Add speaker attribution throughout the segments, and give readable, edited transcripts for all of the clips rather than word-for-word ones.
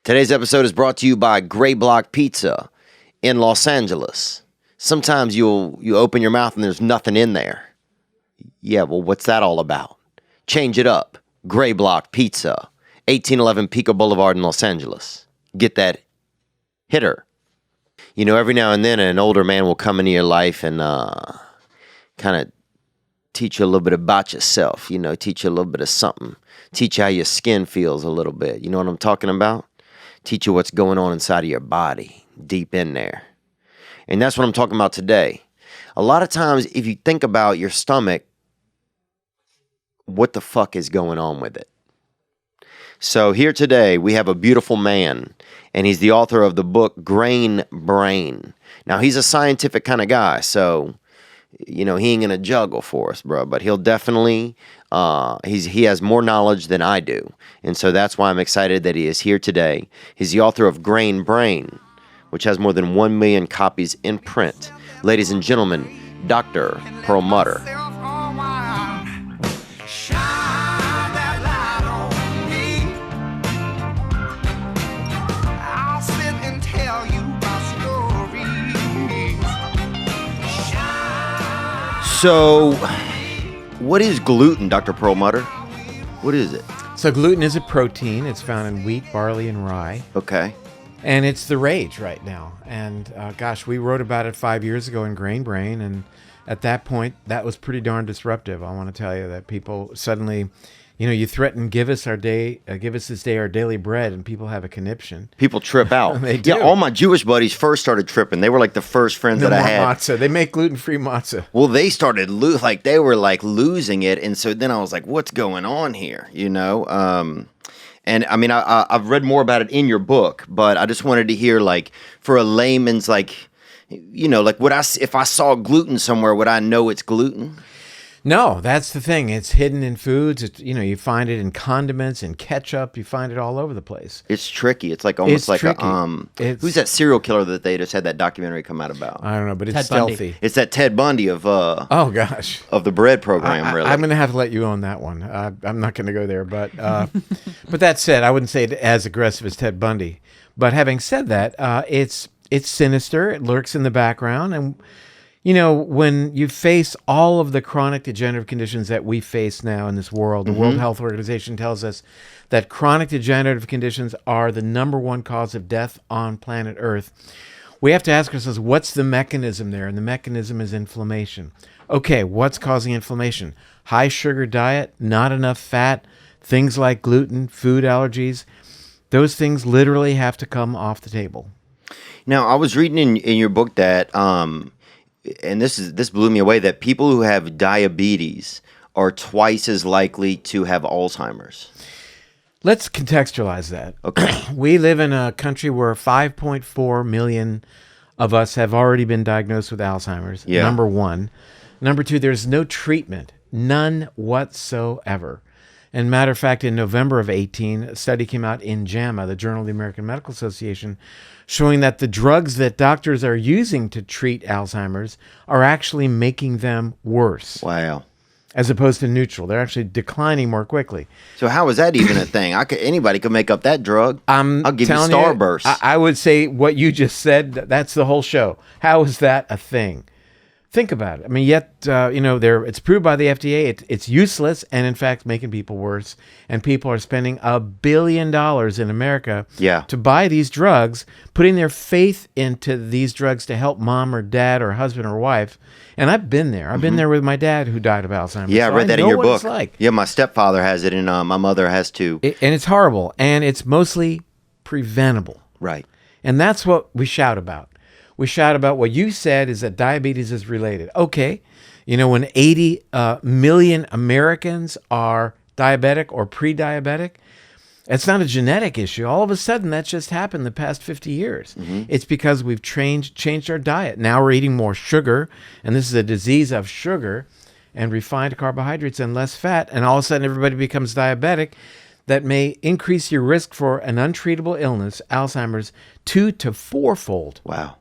Speaker 1: Today's episode is brought to you by Gray Block Pizza in Los Angeles. Sometimes you open your mouth and there's nothing in there. Yeah, well, what's that all about? Change it up. Gray Block Pizza, 1811 Pico Blvd in Los Angeles. Get that hitter. You know, every now and then an older man will come into your life and kind of teach you a little bit about yourself, you know, teach you a little bit of something. Teach you how your skin feels a little bit. You know what I'm talking about? Teach you what's going on inside of your body, deep in there. And that's what I'm talking about today. A lot of times, if you think about your stomach, what the fuck is going on with it? So here today, we have a beautiful man, and he's the author of the book, Grain Brain. Now, he's a scientific kind of guy, so, you know, he ain't gonna juggle for us, bro, but he'll definitely, he has more knowledge than I do, and so that's why I'm excited that he is here today. He's the author of Grain Brain, which has more than 1 million copies in print. Ladies and gentlemen, Dr. Perlmutter. So, what is gluten, Dr. Perlmutter? What is it?
Speaker 2: So gluten is a protein. It's found in wheat, barley, and rye.
Speaker 1: Okay.
Speaker 2: And it's the rage right now. And gosh, we wrote about it 5 years ago in Grain Brain. And at that point, that was pretty darn disruptive. I want to tell you that people suddenly, you know, you threaten, give us this day our daily bread, and people have a conniption.
Speaker 1: People trip out.
Speaker 2: They do.
Speaker 1: Yeah, all my Jewish buddies first started tripping. They were like the first friends that I had.
Speaker 2: Matzah. They make gluten-free matzah.
Speaker 1: Well, they started they were losing it, and so then I was like, "What's going on here?" You know. And I mean, I've read more about it in your book, but I just wanted to hear, like, for a layman's, like, you know, like, if I saw gluten somewhere, would I know it's gluten?
Speaker 2: No, that's the thing. It's hidden in foods. It's, you know, you find it in condiments, in ketchup. You find it all over the place.
Speaker 1: It's tricky. It's like almost like
Speaker 2: tricky.
Speaker 1: Who's that serial killer that they just had that documentary come out about?
Speaker 2: I don't know, but it's
Speaker 3: Ted
Speaker 2: stealthy.
Speaker 3: Bundy.
Speaker 1: It's that Ted Bundy of
Speaker 2: Oh gosh,
Speaker 1: of the bread program. Really,
Speaker 2: I'm going to have to let you own that one. I'm not going to go there, but but that said, I wouldn't say it as aggressive as Ted Bundy. But having said that, it's sinister. It lurks in the background, and you know, when you face all of the chronic degenerative conditions that we face now in this world, the World Health Organization tells us that chronic degenerative conditions are the #1 cause of death on planet Earth. We have to ask ourselves, what's the mechanism there? And the mechanism is inflammation. Okay, what's causing inflammation? High sugar diet, not enough fat, things like gluten, food allergies. Those things literally have to come off the table.
Speaker 1: Now, I was reading in your book that and this blew me away, that people who have diabetes are twice as likely to have Alzheimer's.
Speaker 2: Let's contextualize that.
Speaker 1: Okay.
Speaker 2: We live in a country where 5.4 million of us have already been diagnosed with Alzheimer's.
Speaker 1: Yeah.
Speaker 2: Number one. Number two, there's no treatment, none whatsoever. And matter of fact, in November of 2018, a study came out in JAMA, the Journal of the American Medical Association, showing that the drugs that doctors are using to treat Alzheimer's are actually making them worse.
Speaker 1: Wow.
Speaker 2: As opposed to neutral. They're actually declining more quickly.
Speaker 1: So how is that even a thing? Anybody could make up that drug. I'll give you Starburst.
Speaker 2: I would say what you just said, that's the whole show. How is that a thing? Think about it. I mean, yet, you know, it's proved by the FDA. It's useless and, in fact, making people worse. And people are spending $1 billion in America to buy these drugs, putting their faith into these drugs to help mom or dad or husband or wife. And I've been there. I've been there with my dad who died of Alzheimer's.
Speaker 1: Yeah,
Speaker 2: so
Speaker 1: I read that in your book.
Speaker 2: It's like.
Speaker 1: Yeah, my stepfather has it, and my mother has too.
Speaker 2: And it's horrible. And it's mostly preventable.
Speaker 1: Right.
Speaker 2: And that's what we shout about. We shout about what you said is that diabetes is related. Okay, you know, when 80 million Americans are diabetic or pre-diabetic, it's not a genetic issue. All of a sudden, that's just happened the past 50 years. It's because we've changed our diet. Now we're eating more sugar, and this is a disease of sugar and refined carbohydrates and less fat, and all of a sudden everybody becomes diabetic. That may increase your risk for an untreatable illness, Alzheimer's, 2 to 4-fold.
Speaker 1: Wow.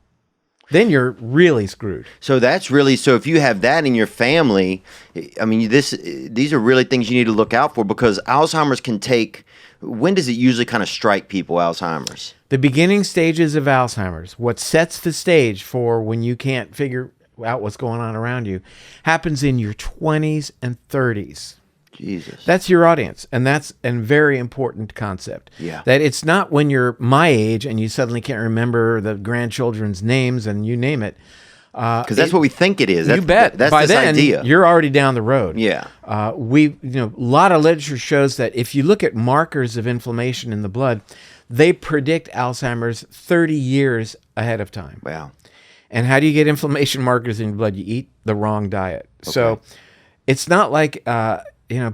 Speaker 2: then you're really screwed.
Speaker 1: So that's really, so if you have that in your family, I mean, these are really things you need to look out for, because Alzheimer's can take, when does it usually kind of strike people, Alzheimer's?
Speaker 2: The beginning stages of Alzheimer's, what sets the stage for when you can't figure out what's going on around you, happens in your 20s and 30s.
Speaker 1: Jesus.
Speaker 2: That's your audience, and that's a very important concept.
Speaker 1: Yeah.
Speaker 2: That it's not when you're my age and you suddenly can't remember the grandchildren's names and you name it.
Speaker 1: Because that's what we think it is.
Speaker 2: You bet.
Speaker 1: That's
Speaker 2: By
Speaker 1: this
Speaker 2: then,
Speaker 1: idea.
Speaker 2: you're already down the road.
Speaker 1: Yeah.
Speaker 2: A lot of literature shows that if you look at markers of inflammation in the blood, they predict Alzheimer's 30 years ahead of time.
Speaker 1: Wow.
Speaker 2: And how do you get inflammation markers in your blood? You eat the wrong diet. Okay. So it's not like,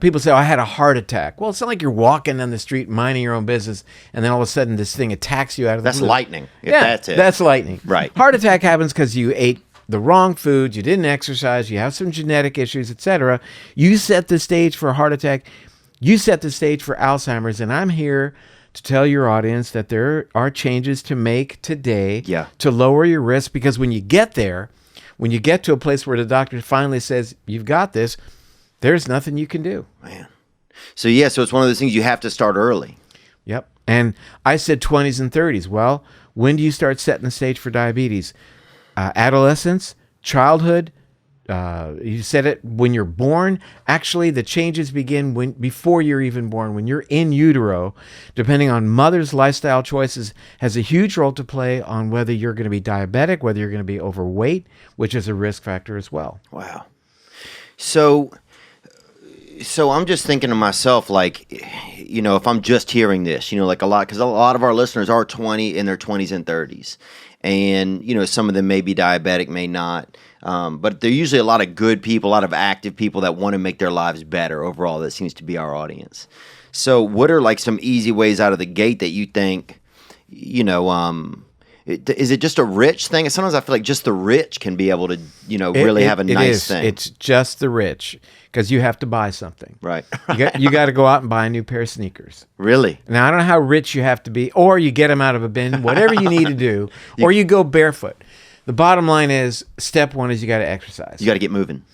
Speaker 2: people say, I had a heart attack. Well, it's not like you're walking down the street minding your own business and then all of a sudden this thing attacks you out of the blue.
Speaker 1: That's lightning.
Speaker 2: That's it. That's lightning.
Speaker 1: Right.
Speaker 2: Heart attack happens because you ate the wrong foods, you didn't exercise, you have some genetic issues, etc. You set the stage for a heart attack. You set the stage for Alzheimer's, and I'm here to tell your audience that there are changes to make today to lower your risk, because when you get there, when you get to a place where the doctor finally says, you've got this, there's nothing you can do.
Speaker 1: Man. So it's one of those things you have to start early.
Speaker 2: Yep. And I said 20s and 30s. Well, when do you start setting the stage for diabetes? Adolescence, childhood. You said it when you're born. Actually, the changes begin before you're even born. When you're in utero, depending on mother's lifestyle choices, has a huge role to play on whether you're going to be diabetic, whether you're going to be overweight, which is a risk factor as well.
Speaker 1: Wow. So I'm just thinking to myself, like, if I'm just hearing this, because a lot of our listeners are in their 20s and 30s. And, some of them may be diabetic, may not. But they're usually a lot of good people, a lot of active people that want to make their lives better overall. That seems to be our audience. So what are like some easy ways out of the gate that you think, is it just a rich thing? Sometimes I feel like just the rich can be able to, really have a nice thing.
Speaker 2: It's just the rich, because you have to buy something.
Speaker 1: Right.
Speaker 2: You got to go out and buy a new pair of sneakers.
Speaker 1: Really?
Speaker 2: Now, I don't know how rich you have to be, or you get them out of a bin, whatever you need to do, or you go barefoot. The bottom line is, step one is you got to exercise.
Speaker 1: You got to get moving.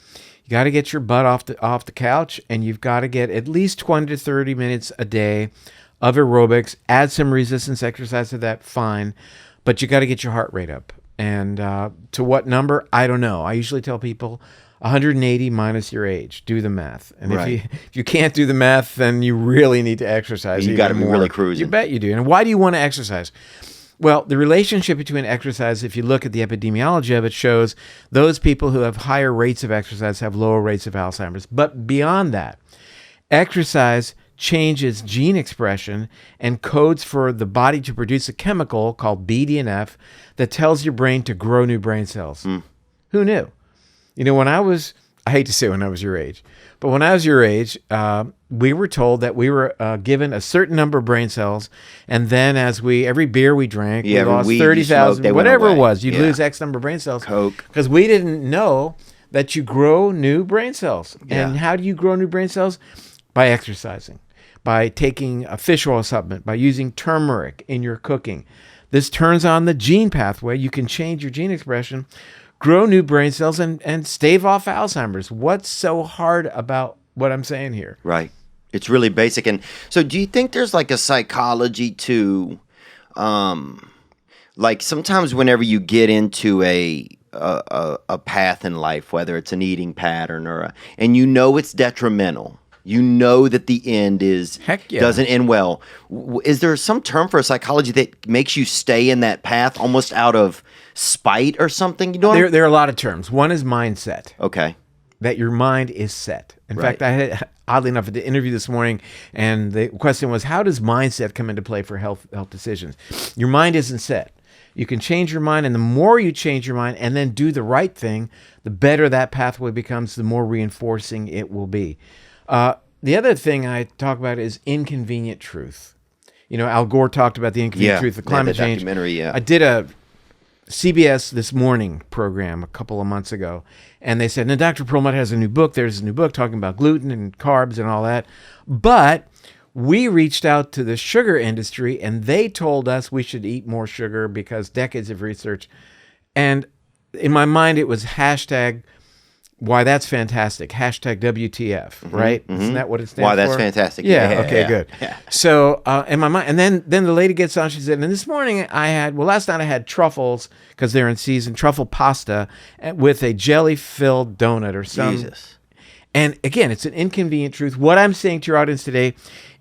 Speaker 2: You got to get your butt off the couch, and you've got to get at least 20 to 30 minutes a day of aerobics. Add some resistance exercise to that, fine. But you got to get your heart rate up. And to what number? I don't know. I usually tell people 180 minus your age. Do the math. And if you can't do the math, then you really need to exercise.
Speaker 1: You got to be really cruising.
Speaker 2: You bet you do. And why do you want to exercise? Well, the relationship between exercise, if you look at the epidemiology of it, shows those people who have higher rates of exercise have lower rates of Alzheimer's. But beyond that, exercise changes gene expression and codes for the body to produce a chemical called BDNF that tells your brain to grow new brain cells. Who knew? I hate to say when I was your age, but when I was your age, we were told that we were given a certain number of brain cells, and then every beer we drank, we lost 30,000, whatever it was, you'd lose X number of brain cells.
Speaker 1: Coke.
Speaker 2: Because we didn't know that you grow new brain cells.
Speaker 1: Yeah.
Speaker 2: And how do you grow new brain cells? By exercising, by taking a fish oil supplement, by using turmeric in your cooking. This turns on the gene pathway. You can change your gene expression, grow new brain cells, and stave off Alzheimer's. What's so hard about what I'm saying here?
Speaker 1: Right. It's really basic. And so do you think there's like a psychology to, like sometimes whenever you get into a path in life, whether it's an eating pattern and it's detrimental, that the end doesn't end well. Is there some term for psychology that makes you stay in that path almost out of spite or something?
Speaker 2: There are a lot of terms. One is mindset.
Speaker 1: Okay.
Speaker 2: That your mind is set. In fact, I had, oddly enough, at the interview this morning, and the question was, how does mindset come into play for health decisions? Your mind isn't set. You can change your mind, and the more you change your mind and then do the right thing, the better that pathway becomes, the more reinforcing it will be. The other thing I talk about is inconvenient truth. Al Gore talked about the inconvenient truth of climate change.
Speaker 1: Documentary,
Speaker 2: I did a CBS This Morning program a couple of months ago, and they said, now Dr. Perlmutter has a new book. There's a new book talking about gluten and carbs and all that. But we reached out to the sugar industry, and they told us we should eat more sugar because decades of research And in my mind, it was hashtag, why that's fantastic. Hashtag WTF, right? Isn't that what it stands for?
Speaker 1: Why that's fantastic.
Speaker 2: Yeah. Okay, good.
Speaker 1: Yeah.
Speaker 2: So in my mind, and then the lady gets on, she said, and this morning last night I had truffles, because they're in season, truffle pasta with a jelly-filled donut or some.
Speaker 1: Jesus.
Speaker 2: And again, it's an inconvenient truth. What I'm saying to your audience today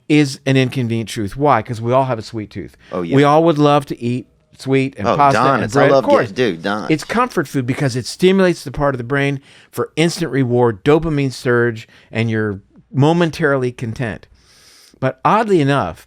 Speaker 2: is an inconvenient truth. Why? Because we all have a sweet tooth.
Speaker 1: Oh, yeah.
Speaker 2: We all would love to eat sweet and pasta
Speaker 1: donuts.
Speaker 2: and bread.
Speaker 1: I love
Speaker 2: of course.
Speaker 1: donuts.
Speaker 2: It's comfort food because it stimulates the part of the brain for instant reward, dopamine surge, and you're momentarily content. But oddly enough,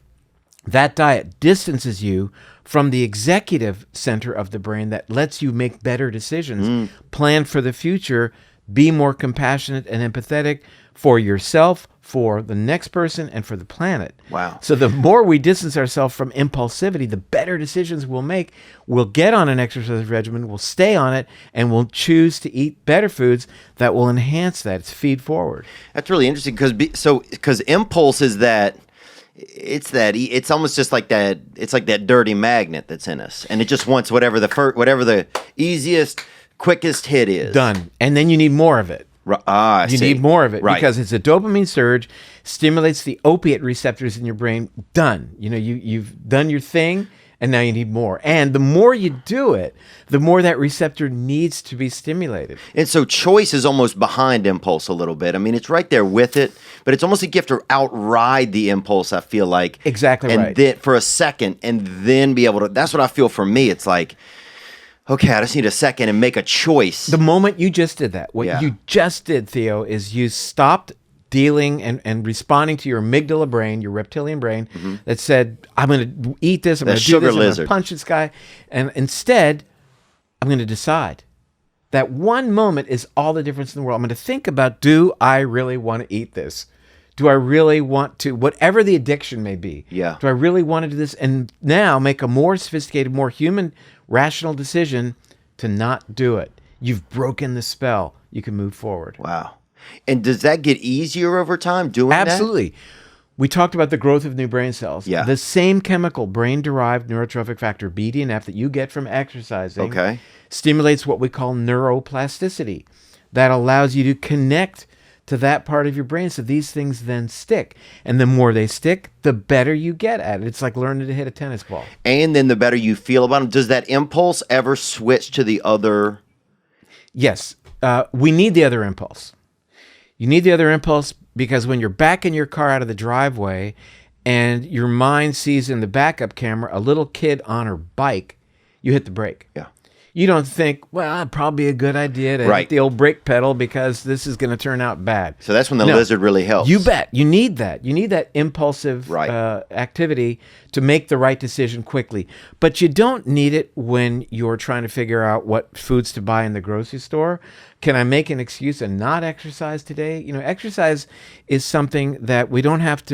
Speaker 2: that diet distances you from the executive center of the brain that lets you make better decisions, plan for the future, be more compassionate and empathetic for yourself, for the next person, and for the planet.
Speaker 1: Wow.
Speaker 2: So the more we distance ourselves from impulsivity, the better decisions we'll make. We'll get on an exercise regimen, we'll stay on it, and we'll choose to eat better foods that will enhance that. It's feed forward.
Speaker 1: That's really interesting because impulse is that. It's almost just like that. It's like that dirty magnet that's in us, and it just wants whatever the easiest, quickest hit is.
Speaker 2: Done. And then you need more of it.
Speaker 1: I
Speaker 2: You
Speaker 1: see.
Speaker 2: need more of it
Speaker 1: Right.
Speaker 2: because it's a dopamine surge, stimulates the opiate receptors in your brain. Done. You've done your thing, and now you need more. And the more you do it, the more that receptor needs to be stimulated.
Speaker 1: And so choice is almost behind impulse a little bit. I mean, it's right there with it, but it's almost like you have to outride the impulse, I feel like.
Speaker 2: Exactly
Speaker 1: and
Speaker 2: right.
Speaker 1: Then, for a second, and then be able to. That's what I feel for me. It's like, okay, I just need a second and make a choice.
Speaker 2: The moment you just did that, what
Speaker 1: Yeah.
Speaker 2: you just did, Theo, is you stopped dealing and responding to your amygdala brain, your reptilian brain, that said, I'm going to eat this, I'm going to do
Speaker 1: sugar
Speaker 2: this, I'm going
Speaker 1: lizard.
Speaker 2: to punch this guy. And instead, I'm going to decide. That one moment is all the difference in the world. I'm going to think about, do I really want to eat this? Do I really want to, whatever the addiction may be,
Speaker 1: Yeah.
Speaker 2: do I really want to do this? And now make a more sophisticated, more human, rational decision to not do it. You've broken the spell. You can move forward.
Speaker 1: Wow. And does that get easier over time doing that?
Speaker 2: Absolutely. We talked about the growth of new brain cells.
Speaker 1: Yeah.
Speaker 2: The same chemical, brain-derived neurotrophic factor, BDNF, that you get from exercising,
Speaker 1: Okay.
Speaker 2: stimulates what we call neuroplasticity. That allows you to connect to that part of your brain. So these things then stick. And the more they stick, the better you get at it. It's like learning to hit a tennis ball.
Speaker 1: And then the better you feel about them. Does that impulse ever switch to the other?
Speaker 2: Yes. We need the other impulse. You need the other impulse because when you're backing your car out of the driveway and your mind sees in the backup camera a little kid on her bike, you hit the brake.
Speaker 1: Yeah.
Speaker 2: You don't think, well, it'd probably be a good idea to
Speaker 1: Right.
Speaker 2: hit the old brake pedal because this is going to turn out bad.
Speaker 1: So that's when the
Speaker 2: No.
Speaker 1: lizard really helps.
Speaker 2: You bet. You need that. You need that impulsive
Speaker 1: Right.
Speaker 2: activity to make the right decision quickly. But you don't need it when you're trying to figure out what foods to buy in the grocery store. Can I make an excuse and not exercise today? Exercise is something that we don't want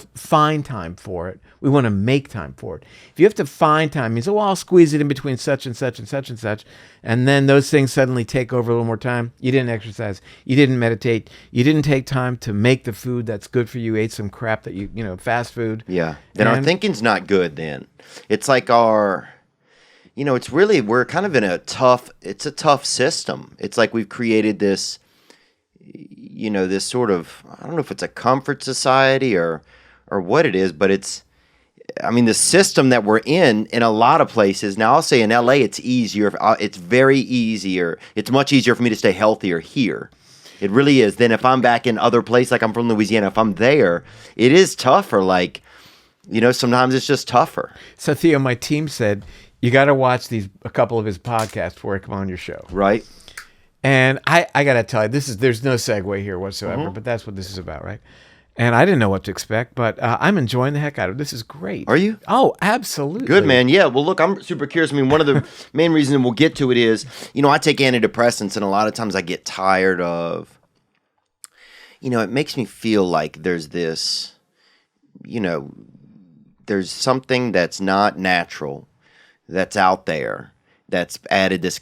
Speaker 2: to find time for it. We want to make time for it. If you have to find time, it means, I'll squeeze it in between such and such and such and such. And then those things suddenly take over a little more time. You didn't exercise. You didn't meditate. You didn't take time to make the food that's good for you. You ate some crap that fast food.
Speaker 1: Yeah. Then our thinking's not good then. It's like we're kind of in it's a tough system. It's like we've created this, this sort of, I don't know if it's a comfort society or what it is, but the system that we're in a lot of places. Now, I'll say in LA, it's easier. It's very easier. It's much easier for me to stay healthier here. It really is. Then if I'm back in other places, like I'm from Louisiana, if I'm there, it is tougher. Like, sometimes it's just tougher.
Speaker 2: So Theo, my team said, you got to watch a couple of his podcasts before I come on your show.
Speaker 1: Right.
Speaker 2: And I got to tell you, there's no segue here whatsoever, but that's what this is about, right? And I didn't know what to expect, but I'm enjoying the heck out of it. This is great.
Speaker 1: Are you?
Speaker 2: Oh, absolutely.
Speaker 1: Good, man. Yeah. Well, look, I'm super curious. One of the main reasons, and we'll get to it, is, I take antidepressants, and a lot of times I get tired of, it makes me feel like there's this, there's something that's not natural that's out there that's added this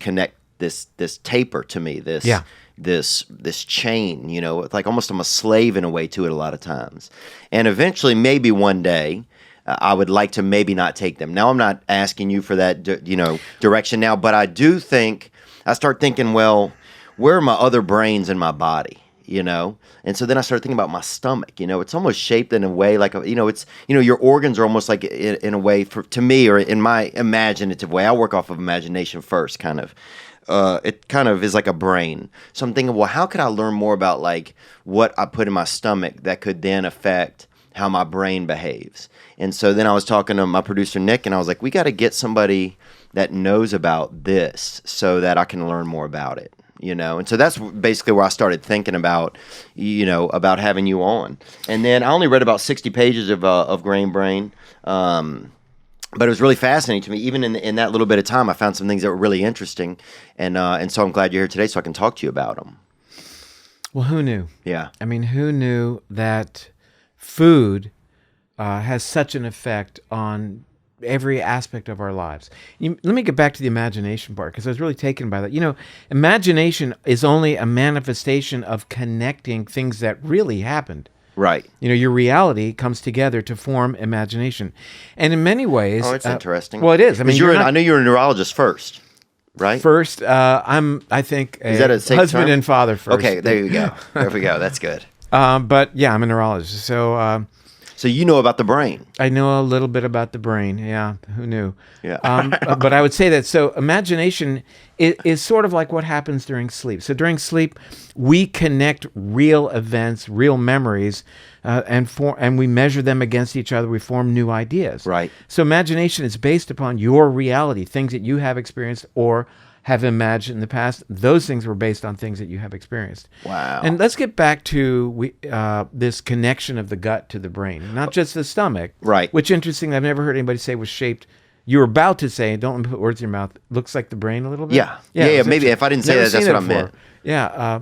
Speaker 1: taper to me, this chain, it's like almost I'm a slave in a way to it a lot of times. And eventually, maybe one day, I would like to maybe not take them. Now, I'm not asking you for that, direction now, but I do think, I start thinking, well, where are my other brains in my body? And so then I started thinking about my stomach. It's almost shaped in a way like your organs are almost like in a way to me, or in my imaginative way. I work off of imagination first, kind of. It kind of is like a brain. So I'm thinking, well, how could I learn more about like what I put in my stomach that could then affect how my brain behaves? And so then I was talking to my producer Nick, and I was like, we got to get somebody that knows about this so that I can learn more about it. And so that's basically where I started thinking about, about having you on. And then I only read about 60 pages of Grain Brain, but it was really fascinating to me. Even in that little bit of time, I found some things that were really interesting, and so I'm glad you're here today so I can talk to you about them.
Speaker 2: Well, who knew?
Speaker 1: Yeah.
Speaker 2: I mean, who knew that food has such an effect on every aspect of our lives? Let me get back to the imagination part, because I was really taken by that. Imagination is only a manifestation of connecting things that really happened.
Speaker 1: Right.
Speaker 2: Your reality comes together to form imagination. And in many ways...
Speaker 1: Oh, it's interesting.
Speaker 2: Well, it is. I mean,
Speaker 1: I knew you were a neurologist first, right?
Speaker 2: First, I think,
Speaker 1: is that a safe
Speaker 2: husband
Speaker 1: term?
Speaker 2: and father first.
Speaker 1: Okay, there you go. There we go. That's good.
Speaker 2: But yeah, I'm a neurologist.
Speaker 1: So you know about the brain.
Speaker 2: I know a little bit about the brain. Yeah, who knew?
Speaker 1: Yeah.
Speaker 2: But I would say that, so imagination is sort of like what happens during sleep. So during sleep, we connect real events, real memories, and we measure them against each other. We form new ideas.
Speaker 1: Right.
Speaker 2: So imagination is based upon your reality, things that you have experienced or have imagined in the past. Those things were based on things that you have experienced.
Speaker 1: Wow.
Speaker 2: And let's get back to this connection of the gut to the brain, not just the stomach.
Speaker 1: Right.
Speaker 2: Which, interesting, I've never heard anybody say was shaped. You were about to say, don't let me put words in your mouth, looks like the brain a little bit.
Speaker 1: Yeah. Maybe if I didn't say that, that's what I meant.
Speaker 2: Yeah.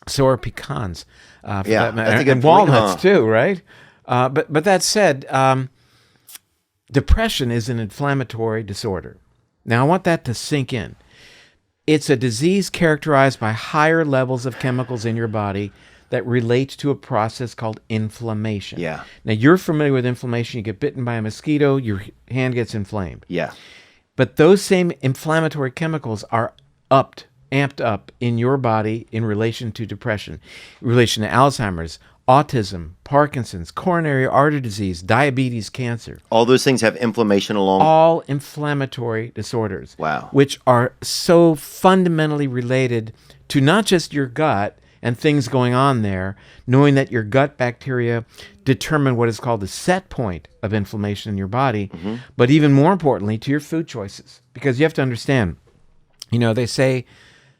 Speaker 2: So are pecans. For
Speaker 1: Yeah,
Speaker 2: that matter.
Speaker 1: that's a good
Speaker 2: and
Speaker 1: point,
Speaker 2: walnuts too, right? But that said, depression is an inflammatory disorder. Now, I want that to sink in. It's a disease characterized by higher levels of chemicals in your body that relate to a process called inflammation.
Speaker 1: Yeah.
Speaker 2: Now, you're familiar with inflammation. You get bitten by a mosquito, your hand gets inflamed.
Speaker 1: Yeah.
Speaker 2: But those same inflammatory chemicals are amped up in your body in relation to depression, in relation to Alzheimer's, autism, Parkinson's, coronary artery disease, diabetes, cancer.
Speaker 1: All those things have inflammation along.
Speaker 2: All inflammatory disorders.
Speaker 1: Wow.
Speaker 2: Which are so fundamentally related to not just your gut and things going on there, knowing that your gut bacteria determine what is called the set point of inflammation in your body, but even more importantly, to your food choices. Because you have to understand, they say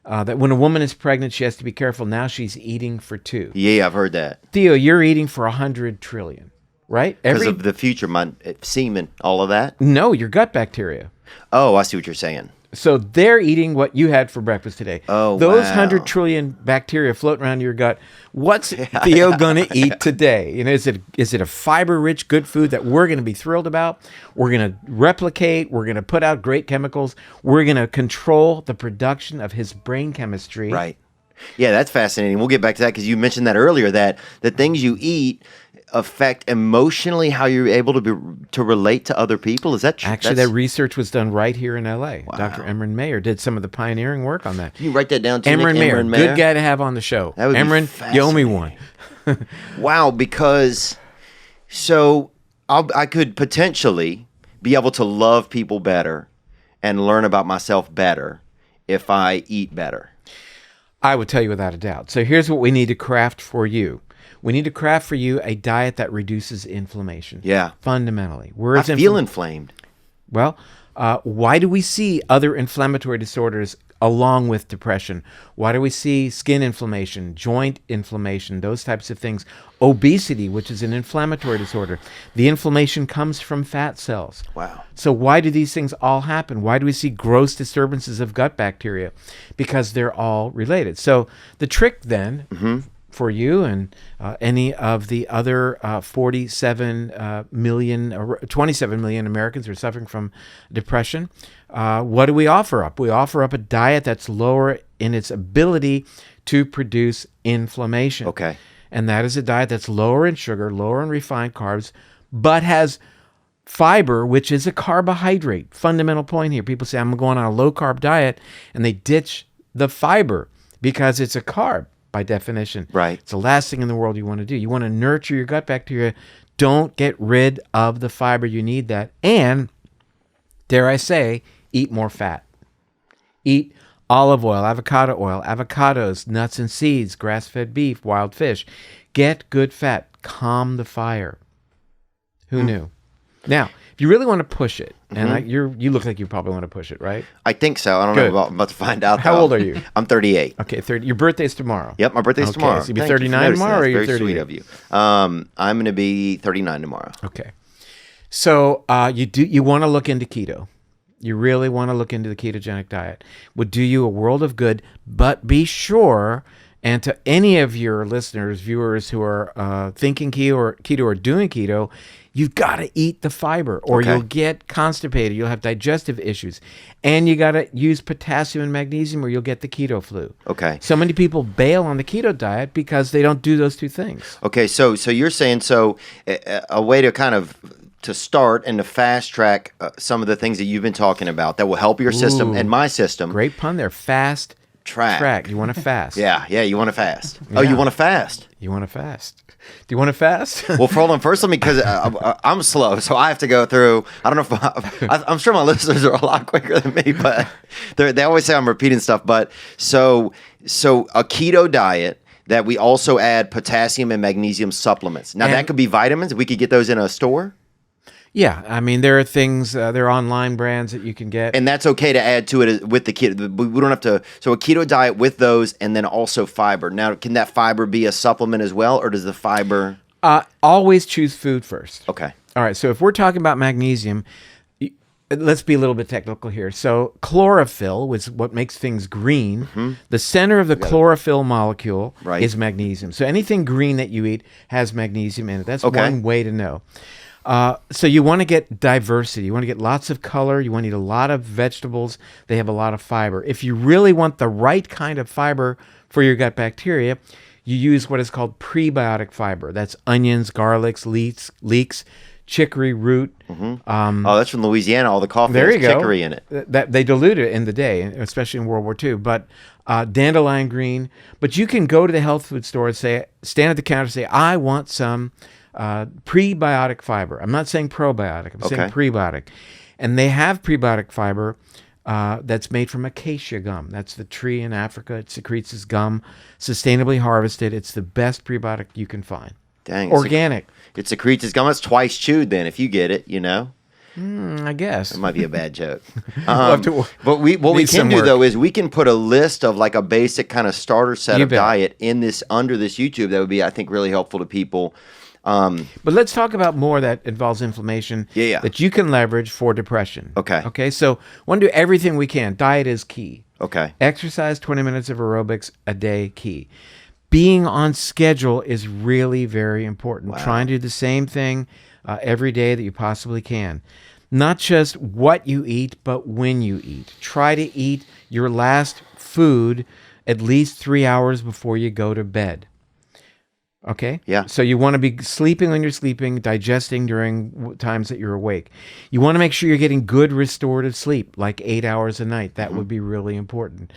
Speaker 2: that when a woman is pregnant, she has to be careful. Now she's eating for 2.
Speaker 1: Yeah, I've heard that.
Speaker 2: Theo, you're eating for 100 trillion, right?
Speaker 1: Because of the future, my semen, all of that?
Speaker 2: No, your gut bacteria.
Speaker 1: Oh, I see what you're saying.
Speaker 2: So they're eating what you had for breakfast today.
Speaker 1: Oh,
Speaker 2: Those
Speaker 1: wow.
Speaker 2: 100 trillion bacteria floating around your gut. What's Theo going to eat today? Is it a fiber-rich, good food that we're going to be thrilled about? We're going to replicate. We're going to put out great chemicals. We're going to control the production of his brain chemistry.
Speaker 1: Right. Yeah, that's fascinating. We'll get back to that because you mentioned that earlier, that the things you eat affect emotionally how you're able to relate to other people. Is that true?
Speaker 2: Actually, that research was done right here in L.A.
Speaker 1: Wow.
Speaker 2: Dr. Emran Mayer did some of the pioneering work on that.
Speaker 1: Can you write that down to
Speaker 2: Emran
Speaker 1: Nick?
Speaker 2: Mayer, good guy to have on the show.
Speaker 1: That would
Speaker 2: Emran,
Speaker 1: be
Speaker 2: you owe me one.
Speaker 1: Wow, because I could potentially be able to love people better and learn about myself better if I eat better.
Speaker 2: I would tell you without a doubt. So here's what we need to craft for you. We need to craft for you a diet that reduces inflammation.
Speaker 1: Yeah.
Speaker 2: Fundamentally.
Speaker 1: I feel inflamed.
Speaker 2: Well, why do we see other inflammatory disorders along with depression? Why do we see skin inflammation, joint inflammation, those types of things? Obesity, which is an inflammatory disorder. The inflammation comes from fat cells.
Speaker 1: Wow.
Speaker 2: So why do these things all happen? Why do we see gross disturbances of gut bacteria? Because they're all related. So the trick then for you and any of the other 27 million or 27 million Americans who are suffering from depression, what do we offer up? We offer up a diet that's lower in its ability to produce inflammation.
Speaker 1: Okay.
Speaker 2: And that is a diet that's lower in sugar, lower in refined carbs, but has fiber, which is a carbohydrate. Fundamental point here. People say, I'm going on a low-carb diet, and they ditch the fiber because it's a carb by definition.
Speaker 1: Right.
Speaker 2: It's the last thing in the world you want to do. You want to nurture your gut bacteria. Don't get rid of the fiber. You need that. And, dare I say, eat more fat. Eat olive oil, avocado oil, avocados, nuts and seeds, grass-fed beef, wild fish. Get good fat. Calm the fire. Who knew? Now, if you really want to push it, and you look like you probably want to push it, right?
Speaker 1: I think so. I don't know. I'm about to find out.
Speaker 2: How old are you?
Speaker 1: I'm 38.
Speaker 2: Okay, 30. Your birthday's tomorrow.
Speaker 1: Yep, my birthday's tomorrow.
Speaker 2: So you'll be 39 tomorrow, or you're 38?
Speaker 1: Very sweet of you. I'm going to be 39 tomorrow.
Speaker 2: Okay. So you want to look into keto. You really want to look into the ketogenic diet. Would do you a world of good, but be sure, and to any of your listeners, viewers who are thinking keto or doing keto, you've got to eat the fiber or you'll get constipated. You'll have digestive issues. And you got to use potassium and magnesium or you'll get the keto flu.
Speaker 1: Okay.
Speaker 2: So many people bail on the keto diet because they don't do those two things.
Speaker 1: Okay, so you're saying a way to kind of to start and to fast track some of the things that you've been talking about that will help your system and my system.
Speaker 2: Great pun there. Fast track. You want to fast.
Speaker 1: Yeah, you want to fast.
Speaker 2: Yeah.
Speaker 1: Oh, you want to fast?
Speaker 2: You want to fast. Do you want to fast?
Speaker 1: Well, hold on. First, let me, because I'm slow, so I have to go through. I don't know if I'm sure my listeners are a lot quicker than me, but they always say I'm repeating stuff. But so a keto diet that we also add potassium and magnesium supplements. Now that could be vitamins. We could get those in a store.
Speaker 2: Yeah, I mean, there are things, there are online brands that you can get.
Speaker 1: And that's okay to add to it with the keto. We don't have to, so a keto diet with those and then also fiber. Now, can that fiber be a supplement as well, or does the fiber?
Speaker 2: Always choose food first.
Speaker 1: Okay.
Speaker 2: All right, so if we're talking about magnesium, let's be a little bit technical here. So chlorophyll, which is what makes things green, the center of the chlorophyll molecule is magnesium. So anything green that you eat has magnesium in it. That's one way to know. So you want to get diversity. You want to get lots of color. You want to eat a lot of vegetables. They have a lot of fiber. If you really want the right kind of fiber for your gut bacteria, you use what is called prebiotic fiber. That's onions, garlics, leeks, chicory root.
Speaker 1: That's from Louisiana. All the coffee has chicory in it.
Speaker 2: That they dilute it in the day, especially in World War II. But dandelion green. But you can go to the health food store and stand at the counter and say, I want some prebiotic fiber. I'm not saying probiotic. I'm saying prebiotic. And they have prebiotic fiber that's made from acacia gum. That's the tree in Africa. It secretes this gum, sustainably harvested. It's the best prebiotic you can find.
Speaker 1: Dang.
Speaker 2: Organic.
Speaker 1: It secretes this gum. It's twice chewed then if you get it, you know?
Speaker 2: I guess.
Speaker 1: It might be a bad joke. But what we can do, though, is we can put a list of like a basic kind of starter set of diet under this YouTube. That would be, I think, really helpful to people.
Speaker 2: But let's talk about more that involves inflammation that you can leverage for depression. Okay. So want to do everything we can. Diet is key.
Speaker 1: Okay.
Speaker 2: Exercise, 20 minutes of aerobics a day, key. Being on schedule is really very important.
Speaker 1: Wow.
Speaker 2: Trying to do the same thing every day that you possibly can. Not just what you eat, but when you eat. Try to eat your last food at least 3 hours before you go to bed. Okay?
Speaker 1: Yeah.
Speaker 2: So you want to be sleeping when you're sleeping, digesting during times that you're awake. You want to make sure you're getting good restorative sleep, like 8 hours a night. That would be really important.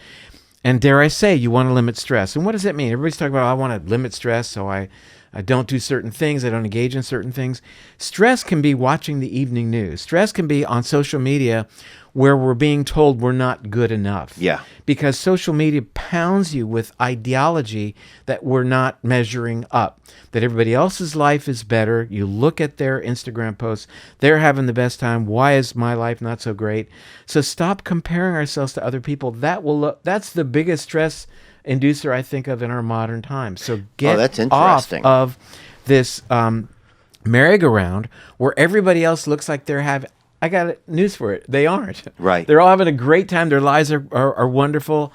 Speaker 2: And dare I say, you want to limit stress. And what does that mean? Everybody's talking about, I want to limit stress, so I don't do certain things. I don't engage in certain things. Stress can be watching the evening news. Stress can be on social media where we're being told we're not good enough.
Speaker 1: Yeah.
Speaker 2: Because social media pounds you with ideology that we're not measuring up, that everybody else's life is better. You look at their Instagram posts, they're having the best time. Why is my life not so great? So stop comparing ourselves to other people. That's the biggest stress inducer I think of in our modern times. So get off of this merry-go-round where everybody else looks like they're having. I got news for it. They aren't.
Speaker 1: Right.
Speaker 2: They're all having a great time. Their lives are wonderful.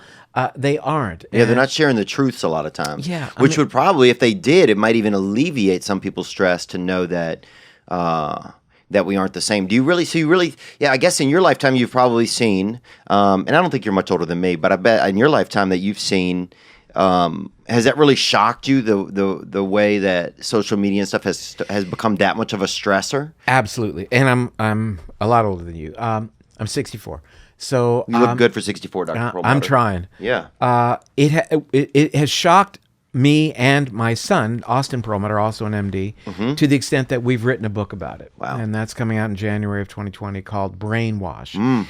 Speaker 2: They aren't.
Speaker 1: Yeah, they're not sharing the truths a lot of times.
Speaker 2: Yeah.
Speaker 1: Which would probably, if they did, it might even alleviate some people's stress to know that that we aren't the same. Do you really? So you really? Yeah, I guess in your lifetime you've probably seen, and I don't think you're much older than me, but I bet in your lifetime that you've seen Has that really shocked you, the way that social media and stuff has become that much of a stressor?
Speaker 2: Absolutely. And I'm a lot older than you. I'm 64. So
Speaker 1: You look good for 64, Dr. Perlmutter.
Speaker 2: I'm trying.
Speaker 1: Yeah.
Speaker 2: It has shocked me and my son, Austin Perlmutter, also an MD, to the extent that we've written a book about it.
Speaker 1: Wow.
Speaker 2: And that's coming out in January of 2020 called Brainwash.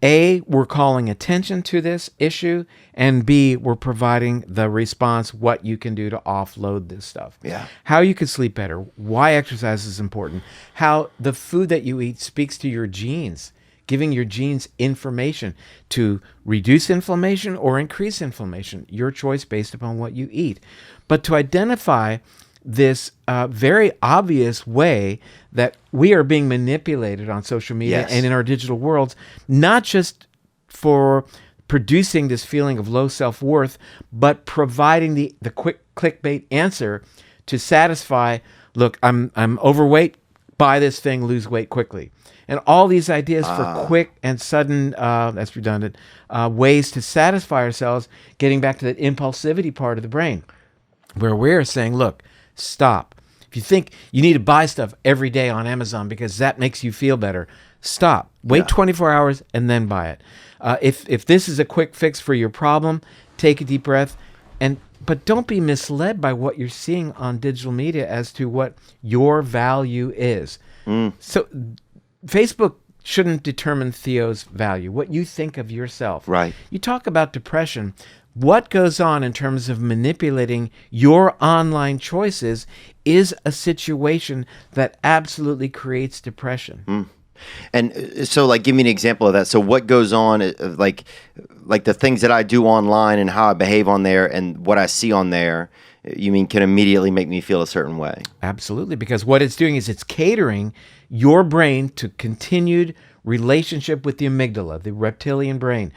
Speaker 2: A, we're calling attention to this issue, and B, we're providing the response, what you can do to offload this stuff.
Speaker 1: Yeah.
Speaker 2: How you can sleep better, why exercise is important, how the food that you eat speaks to your genes, giving your genes information to reduce inflammation or increase inflammation, your choice based upon what you eat. But to identify this very obvious way that we are being manipulated on social media
Speaker 1: Yes.
Speaker 2: and in our digital worlds, not just for producing this feeling of low self-worth, but providing the quick clickbait answer to satisfy, look, I'm overweight, buy this thing, lose weight quickly. And all these ideas for quick and sudden, that's redundant, ways to satisfy ourselves, getting back to that impulsivity part of the brain, where we're saying, look, stop. If you think you need to buy stuff every day on Amazon because that makes you feel better, stop. Wait 24 hours and then buy it. If this is a quick fix for your problem, take a deep breath. But don't be misled by what you're seeing on digital media as to what your value is. So Facebook shouldn't determine Theo's value, what you think of yourself.
Speaker 1: Right.
Speaker 2: You talk about depression. What goes on in terms of manipulating your online choices is a situation that absolutely creates depression.
Speaker 1: And so, like, give me an example of that. So what goes on, like the things that I do online and how I behave on there and what I see on there, you mean can immediately make me feel a certain way?
Speaker 2: Absolutely, because what it's doing is it's catering your brain to continued relationship with the amygdala, the reptilian brain.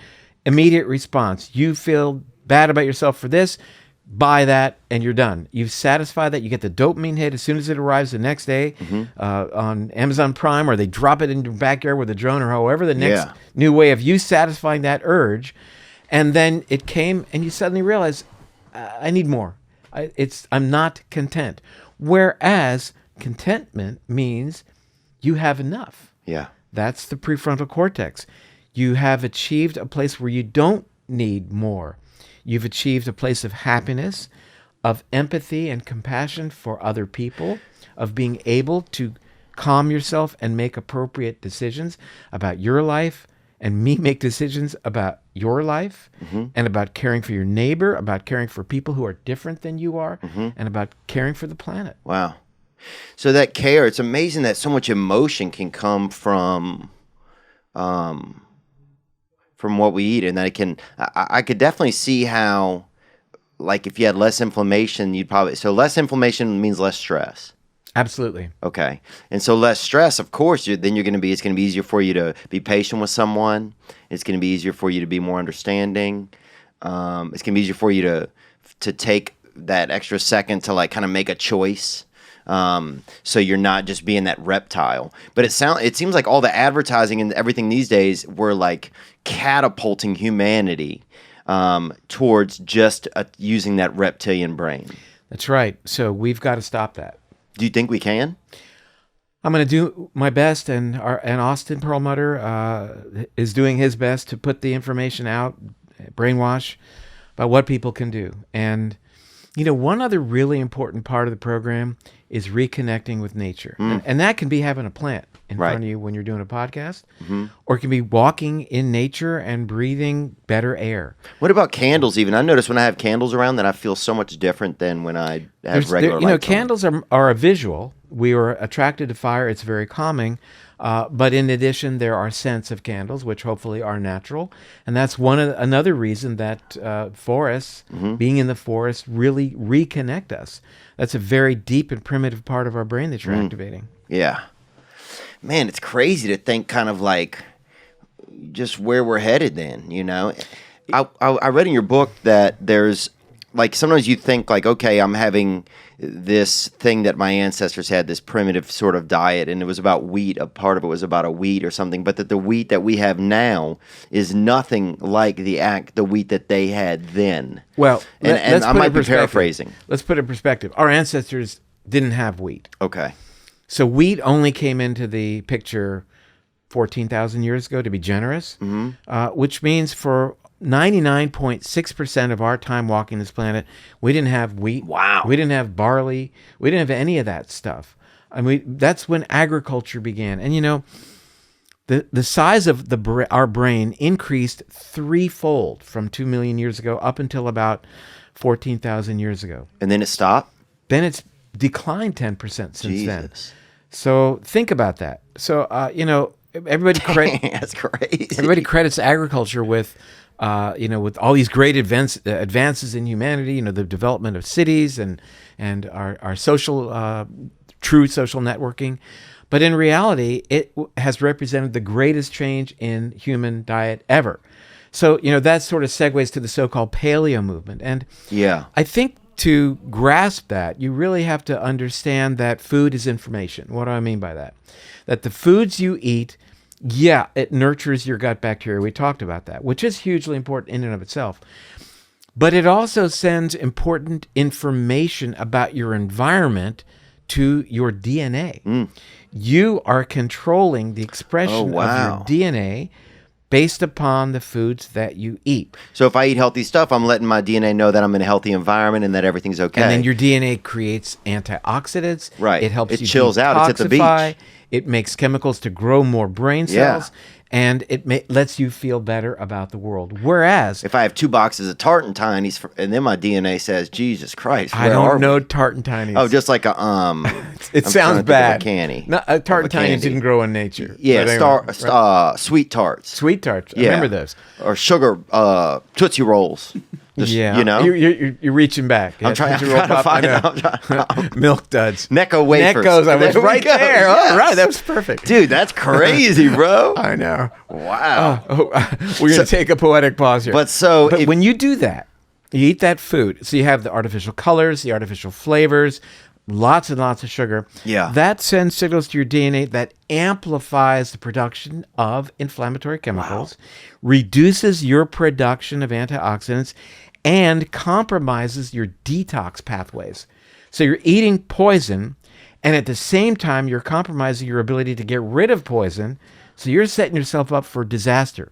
Speaker 2: Immediate response. You feel bad about yourself for this, buy that, and you're done. You've satisfied that. You get the dopamine hit as soon as it arrives the next day on Amazon Prime, or they drop it in your backyard with a drone, or however the next new way of you satisfying that urge. And then it came, and you suddenly realize, I need more. I'm not content. Whereas contentment means you have enough.
Speaker 1: Yeah.
Speaker 2: That's the prefrontal cortex. You have achieved a place where you don't need more. You've achieved a place of happiness, of empathy and compassion for other people, of being able to calm yourself and make appropriate decisions about your life, and make decisions about your life, and about caring for your neighbor, about caring for people who are different than you are, and about caring for the planet.
Speaker 1: Wow. So that care, it's amazing that so much emotion can come from what we eat, and that it can. I could definitely see how, like, if you had less inflammation, so less inflammation means less stress.
Speaker 2: Absolutely.
Speaker 1: Okay, and so less stress, of course. It's going to be easier for you to be patient with someone. It's going to be easier for you to be more understanding. It's going to be easier for you to take that extra second to, like, kind of make a choice. So you're not just being that reptile. But it seems like all the advertising and everything these days were like catapulting humanity towards just using that reptilian brain.
Speaker 2: That's right. So we've got to stop that.
Speaker 1: Do you think we can?
Speaker 2: I'm going to do my best, and Austin Perlmutter is doing his best to put the information out, Brainwash, about what people can do. And one other really important part of the program is reconnecting with nature. And that can be having a plant in front of you when you're doing a podcast, or it can be walking in nature and breathing better air.
Speaker 1: What about candles even? I notice when I have candles around that I feel so much different than when I have regular lights on.
Speaker 2: Candles are a visual. We are attracted to fire. It's very calming. But in addition, there are scents of candles, which hopefully are natural. And that's another reason that forests, being in the forest, really reconnect us. That's a very deep and primitive part of our brain that you're activating.
Speaker 1: Yeah. Man, it's crazy to think kind of like just where we're headed then, I read in your book that there's like sometimes you think like, okay, I'm having this thing that my ancestors had, this primitive sort of diet, and it was about wheat. A part of it was about a wheat or something, but that the wheat that we have now is nothing like the wheat that they had then.
Speaker 2: Well,
Speaker 1: and I might be paraphrasing.
Speaker 2: Let's put it in perspective. Our ancestors didn't have wheat.
Speaker 1: Okay.
Speaker 2: So wheat only came into the picture 14,000 years ago, to be generous, which means for 99.6% of our time walking this planet, we didn't have wheat.
Speaker 1: Wow.
Speaker 2: We didn't have barley. We didn't have any of that stuff. I mean, that's when agriculture began. And, you know, the size of our brain increased threefold from 2 million years ago up until about 14,000 years ago.
Speaker 1: And then it stopped?
Speaker 2: Then it's declined 10% since then.
Speaker 1: Jesus.
Speaker 2: So think about that. So, you know, everybody
Speaker 1: That's crazy.
Speaker 2: Everybody credits agriculture with, you know, with all these great advances in humanity. You know, the development of cities and our social, true social networking. But in reality, it has represented the greatest change in human diet ever. So, you know, that sort of segues to the so-called paleo movement. And
Speaker 1: yeah,
Speaker 2: I think to grasp that, you really have to understand that food is information. What do I mean by that? That the foods you eat, yeah, it nurtures your gut bacteria. We talked about that, which is hugely important in and of itself. But it also sends important information about your environment to your DNA. You are controlling the expression of your DNA based upon the foods that you eat.
Speaker 1: So if I eat healthy stuff, I'm letting my DNA know that I'm in a healthy environment and that everything's okay.
Speaker 2: And then your DNA creates antioxidants.
Speaker 1: Right.
Speaker 2: It helps you
Speaker 1: chills out. It's at the
Speaker 2: detoxify.
Speaker 1: beach.
Speaker 2: It makes chemicals to grow more brain cells. And it lets you feel better about the world. Whereas,
Speaker 1: if I have 2 boxes of Tartantines, and then my DNA says, "Jesus Christ,
Speaker 2: I don't know Tartantines."
Speaker 1: Oh, just like a
Speaker 2: it sounds bad.
Speaker 1: Candy.
Speaker 2: No, Tartantines didn't grow in nature.
Speaker 1: Yeah,
Speaker 2: anyway,
Speaker 1: sweet tarts.
Speaker 2: Sweet tarts. I remember those.
Speaker 1: Or sugar Tootsie Rolls. Just,
Speaker 2: yeah,
Speaker 1: you know,
Speaker 2: you're reaching back.
Speaker 1: I'm trying to find it.
Speaker 2: Milk duds,
Speaker 1: Necco wafers.
Speaker 2: Neckos. I was right there. Yes. All right, that was perfect,
Speaker 1: dude. That's crazy, bro.
Speaker 2: I know.
Speaker 1: Wow.
Speaker 2: We're gonna take a poetic pause here.
Speaker 1: But
Speaker 2: when you do that, you eat that food. So you have the artificial colors, the artificial flavors, lots and lots of sugar.
Speaker 1: Yeah.
Speaker 2: That sends signals to your DNA that amplifies the production of inflammatory chemicals, reduces your production of antioxidants, and compromises your detox pathways. So you're eating poison, and at the same time, you're compromising your ability to get rid of poison. So you're setting yourself up for disaster.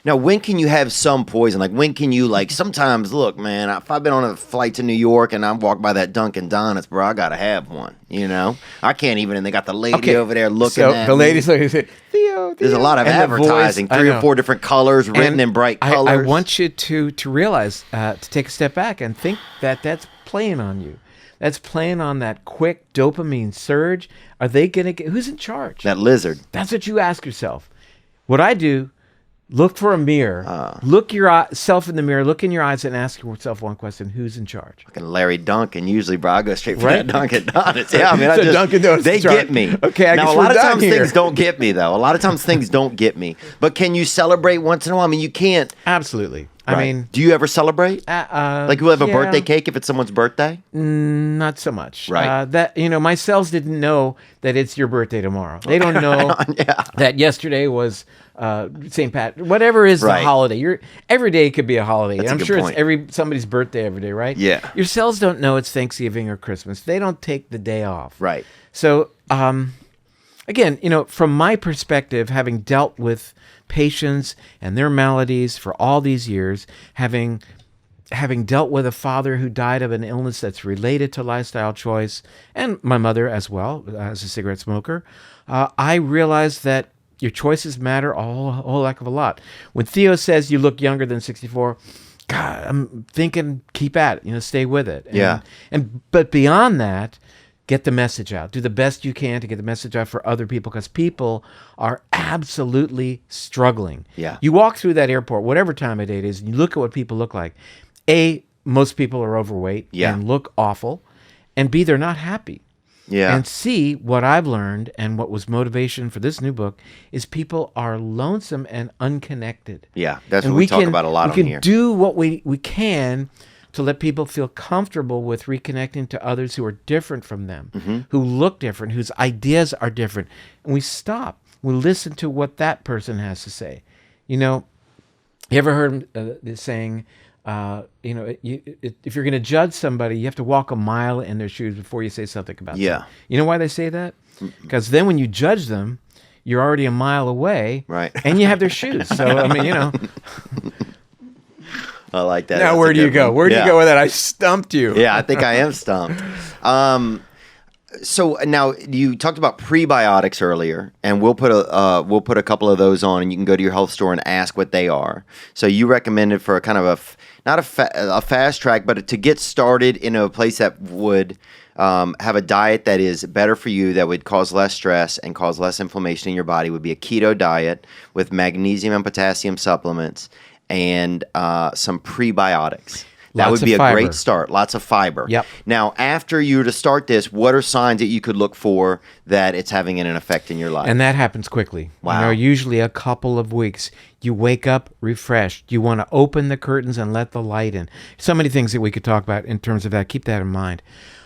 Speaker 1: Now, when can you have some poison? Like, when can you, like, sometimes, look, man, if I've been on a flight to New York and I walk by that Dunkin' Donuts, bro, I got to have one, you know? I can't even, and they got the lady over there looking at me.
Speaker 2: So the lady's looking and say, Theo.
Speaker 1: There's a lot of advertising, 3 or 4 different colors, written in bright colors.
Speaker 2: I want you to realize, to take a step back and think that that's playing on you. That's playing on that quick dopamine surge. Are they going to get, who's in charge?
Speaker 1: That lizard.
Speaker 2: That's what you ask yourself. What I do, look for a mirror. Look yourself in the mirror. Look in your eyes and ask yourself one question: who's in charge?
Speaker 1: Fucking Larry Duncan. Usually, bro, I go straight for that Dunkin' Donuts. Yeah, I mean,
Speaker 2: so Dunkin' Donuts
Speaker 1: they get me.
Speaker 2: Okay,
Speaker 1: now a lot of times things don't get me though. A lot of times things don't get me. But can you celebrate once in a while? I mean, you can't.
Speaker 2: Absolutely.
Speaker 1: Right.
Speaker 2: I mean,
Speaker 1: do you ever celebrate? Like you have a birthday cake if it's someone's birthday?
Speaker 2: Not so much.
Speaker 1: Right.
Speaker 2: That my cells didn't know that it's your birthday tomorrow. They don't know that yesterday was St. Pat. Whatever is the holiday. Every day could be a holiday.
Speaker 1: That's
Speaker 2: I'm sure it's somebody's birthday every day, right?
Speaker 1: Yeah.
Speaker 2: Your cells don't know it's Thanksgiving or Christmas. They don't take the day off.
Speaker 1: Right.
Speaker 2: So again, from my perspective, having dealt with patients and their maladies for all these years, having dealt with a father who died of an illness that's related to lifestyle choice, and my mother as well, as a cigarette smoker, I realized that your choices matter a whole heck of a lot. When Theo says you look younger than 64, God, I'm thinking keep at it, stay with it. But beyond that, get the message out. Do the best you can to get the message out for other people, because people are absolutely struggling.
Speaker 1: Yeah.
Speaker 2: You walk through that airport, whatever time of day it is, and you look at what people look like. A, most people are overweight and look awful. And B, they're not happy.
Speaker 1: Yeah.
Speaker 2: And C, what I've learned and what was motivation for this new book is people are lonesome and unconnected.
Speaker 1: Yeah, that's what we talk about a lot on here.
Speaker 2: We can do what we can to let people feel comfortable with reconnecting to others who are different from them, who look different, whose ideas are different. And we stop. We listen to what that person has to say. You know, you ever heard the saying, you know, if you're going to judge somebody, you have to walk a mile in their shoes before you say something about them. You know why they say that? Because then when you judge them, you're already a mile away,
Speaker 1: right?
Speaker 2: And you have their shoes. So, I mean, you know.
Speaker 1: I like that.
Speaker 2: Now, where do you go? Where do you go with that? I stumped you.
Speaker 1: Yeah, I think I am stumped. So now you talked about prebiotics earlier, and we'll put a couple of those on, and you can go to your health store and ask what they are. So you recommended for a kind of not a fast track, but to get started in a place that would have a diet that is better for you, that would cause less stress and cause less inflammation in your body, would be a keto diet with magnesium and potassium supplements and some prebiotics. That would be a great start. Lots of fiber.
Speaker 2: Yep.
Speaker 1: Now, after you were to start this, what are signs that you could look for that it's having an effect in your life?
Speaker 2: And that happens quickly.
Speaker 1: Wow.
Speaker 2: You know, usually a couple of weeks. You wake up refreshed. You want to open the curtains and let the light in. So many things that we could talk about in terms of that. Keep that in mind.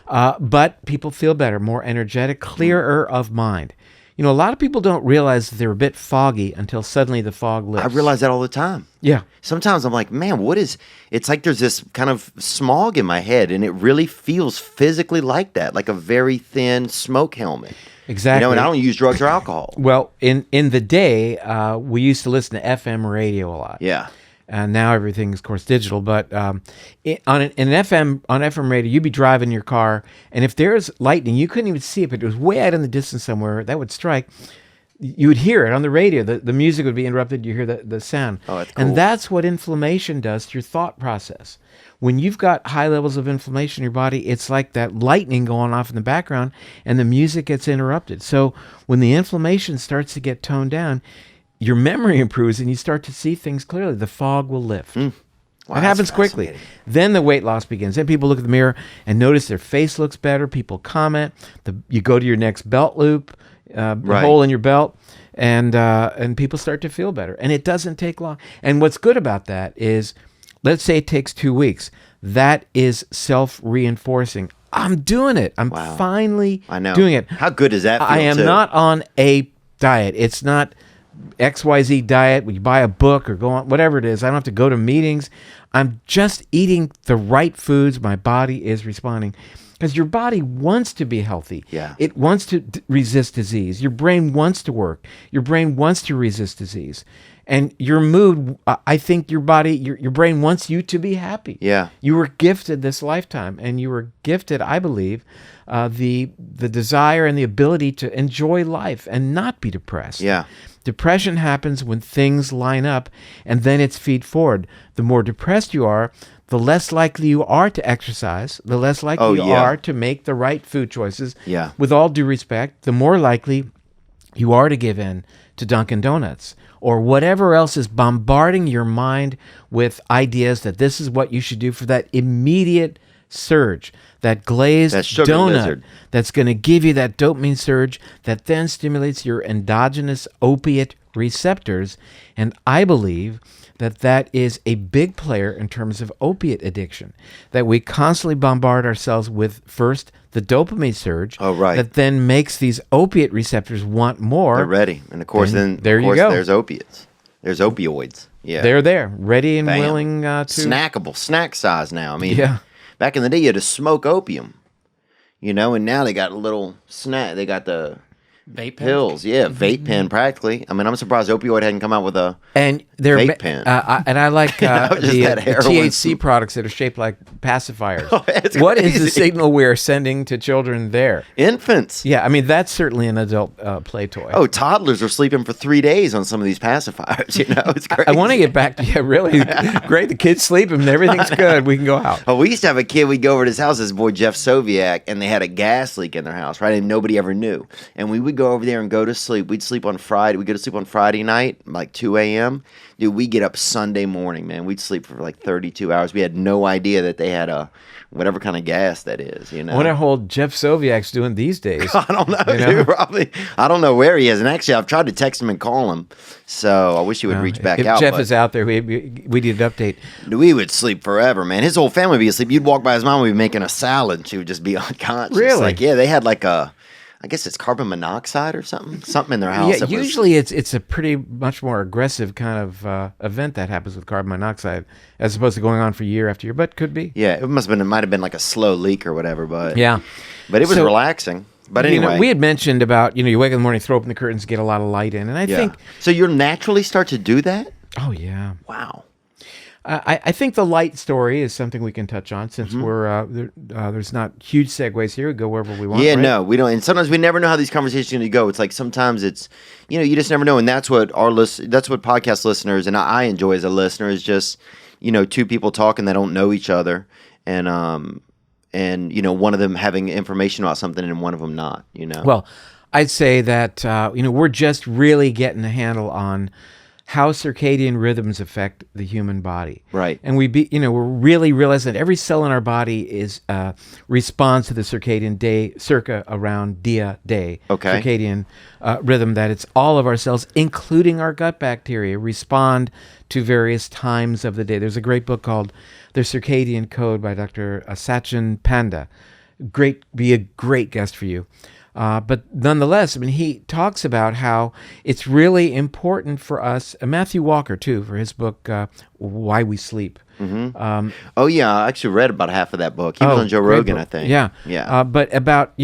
Speaker 2: But people feel better, more energetic, clearer of mind. You know, a lot of people don't realize that they're a bit foggy until suddenly the fog lifts.
Speaker 1: I realize that all the time.
Speaker 2: Yeah.
Speaker 1: Sometimes I'm like, man, it's like there's this kind of smog in my head, and it really feels physically like that, like a very thin smoke helmet.
Speaker 2: Exactly.
Speaker 1: You know, and I don't use drugs or alcohol.
Speaker 2: Well, in the day, we used to listen to FM radio a lot.
Speaker 1: Yeah.
Speaker 2: And now everything is, of course, digital. But on FM radio, you'd be driving your car, and if there's lightning, you couldn't even see it, but it was way out in the distance somewhere that would strike. You would hear it on the radio. The music would be interrupted. You hear the sound.
Speaker 1: Oh, that's cool.
Speaker 2: And that's what inflammation does to your thought process. When you've got high levels of inflammation in your body, it's like that lightning going off in the background, and the music gets interrupted. So when the inflammation starts to get toned down, your memory improves and you start to see things clearly. The fog will lift.
Speaker 1: Wow,
Speaker 2: it happens quickly. Then the weight loss begins. Then people look at the mirror and notice their face looks better. People comment. You go to your next belt loop, hole in your belt, and people start to feel better. And it doesn't take long. And what's good about that is, let's say it takes 2 weeks. That is self-reinforcing. I'm doing it. I'm finally doing it.
Speaker 1: How good does that feel?
Speaker 2: I am not on a diet. It's not XYZ diet where you buy a book or go on, whatever it is. I don't have to go to meetings. I'm just eating the right foods. My body is responding. Because your body wants to be healthy.
Speaker 1: Yeah.
Speaker 2: It wants to resist disease. Your brain wants to work. Your brain wants to resist disease. And your mood, I think your body, your brain wants you to be happy.
Speaker 1: Yeah.
Speaker 2: You were gifted this lifetime, and you were gifted, I believe, the desire and the ability to enjoy life and not be depressed.
Speaker 1: Yeah.
Speaker 2: Depression happens when things line up, and then it's feed forward. The more depressed you are, the less likely you are to exercise, the less likely you are to make the right food choices.
Speaker 1: Yeah.
Speaker 2: With all due respect, the more likely you are to give in to Dunkin' Donuts or whatever else is bombarding your mind with ideas that this is what you should do for that immediate surge, that glazed donut that's going to give you that dopamine surge that then stimulates your endogenous opiate receptors. And I believe that is a big player in terms of opiate addiction, that we constantly bombard ourselves with first the dopamine surge that then makes these opiate receptors want more.
Speaker 1: They're ready. And of course, there's opiates. There's opioids. Yeah.
Speaker 2: They're there, ready and willing to...
Speaker 1: Snackable, snack size now. I mean, back in the day, you had to smoke opium, you know, and now they got a little snack. They got the vape pills. Yeah, vape pen practically. I mean, I'm surprised opioid hadn't come out with a vape pen.
Speaker 2: And I like the THC products that are shaped like pacifiers. What is the signal we're sending to children there?
Speaker 1: Infants.
Speaker 2: Yeah, I mean, that's certainly an adult play toy.
Speaker 1: Oh, toddlers are sleeping for 3 days on some of these pacifiers. You know, it's crazy.
Speaker 2: I want to get back to, really, great. The kids sleeping and everything's good. We can go out.
Speaker 1: Oh, we used to have a kid. We'd go over to his house, his boy Jeff Soviak, and they had a gas leak in their house, right? And nobody ever knew. And we would go go over there and go to sleep. We'd sleep on Friday. We'd go to sleep on Friday night, like 2 a.m. Dude, we get up Sunday morning, man. We'd sleep for like 32 hours. We had no idea that they had whatever kind of gas that is, you know.
Speaker 2: I wonder how old Jeff Soviak's doing these days.
Speaker 1: I don't know, dude. Probably. I don't know where he is. And actually, I've tried to text him and call him. So I wish he would reach back out.
Speaker 2: If Jeff is out there, we need an update.
Speaker 1: We would sleep forever, man. His whole family would be asleep. You'd walk by his mom, we'd be making a salad, and she would just be unconscious.
Speaker 2: Really?
Speaker 1: Like, yeah, they had like I guess it's carbon monoxide or something in their house.
Speaker 2: Yeah, usually it's a pretty much more aggressive kind of event that happens with carbon monoxide as opposed to going on for year after year, but could be.
Speaker 1: Yeah, it might have been like a slow leak or whatever, but
Speaker 2: yeah,
Speaker 1: but it was relaxing. But anyway,
Speaker 2: we had mentioned about you wake up in the morning, throw open the curtains, get a lot of light in, and I think
Speaker 1: so. You naturally start to do that.
Speaker 2: Oh yeah,
Speaker 1: wow.
Speaker 2: I think the light story is something we can touch on since we're there's not huge segues here. We go wherever we want.
Speaker 1: Yeah,
Speaker 2: right?
Speaker 1: no, we don't. And sometimes we never know how these conversations are going to go. It's like sometimes it's, you just never know. And that's what that's what podcast listeners and I enjoy as a listener is just, two people talking that don't know each other, and one of them having information about something and one of them not.
Speaker 2: Well, I'd say that we're just really getting a handle on how circadian rhythms affect the human body.
Speaker 1: Right.
Speaker 2: And we're really realizing that every cell in our body responds to the circadian day, circa around dia day.
Speaker 1: Okay.
Speaker 2: Circadian rhythm, that it's all of our cells, including our gut bacteria, respond to various times of the day. There's a great book called The Circadian Code by Dr. Sachin Panda. Be a great guest for you. But nonetheless, he talks about how it's really important for us, Matthew Walker too, for his book, Why We Sleep.
Speaker 1: Mm-hmm. I actually read about half of that book. He was on Joe Rogan, I think.
Speaker 2: Yeah.
Speaker 1: Yeah.
Speaker 2: But about,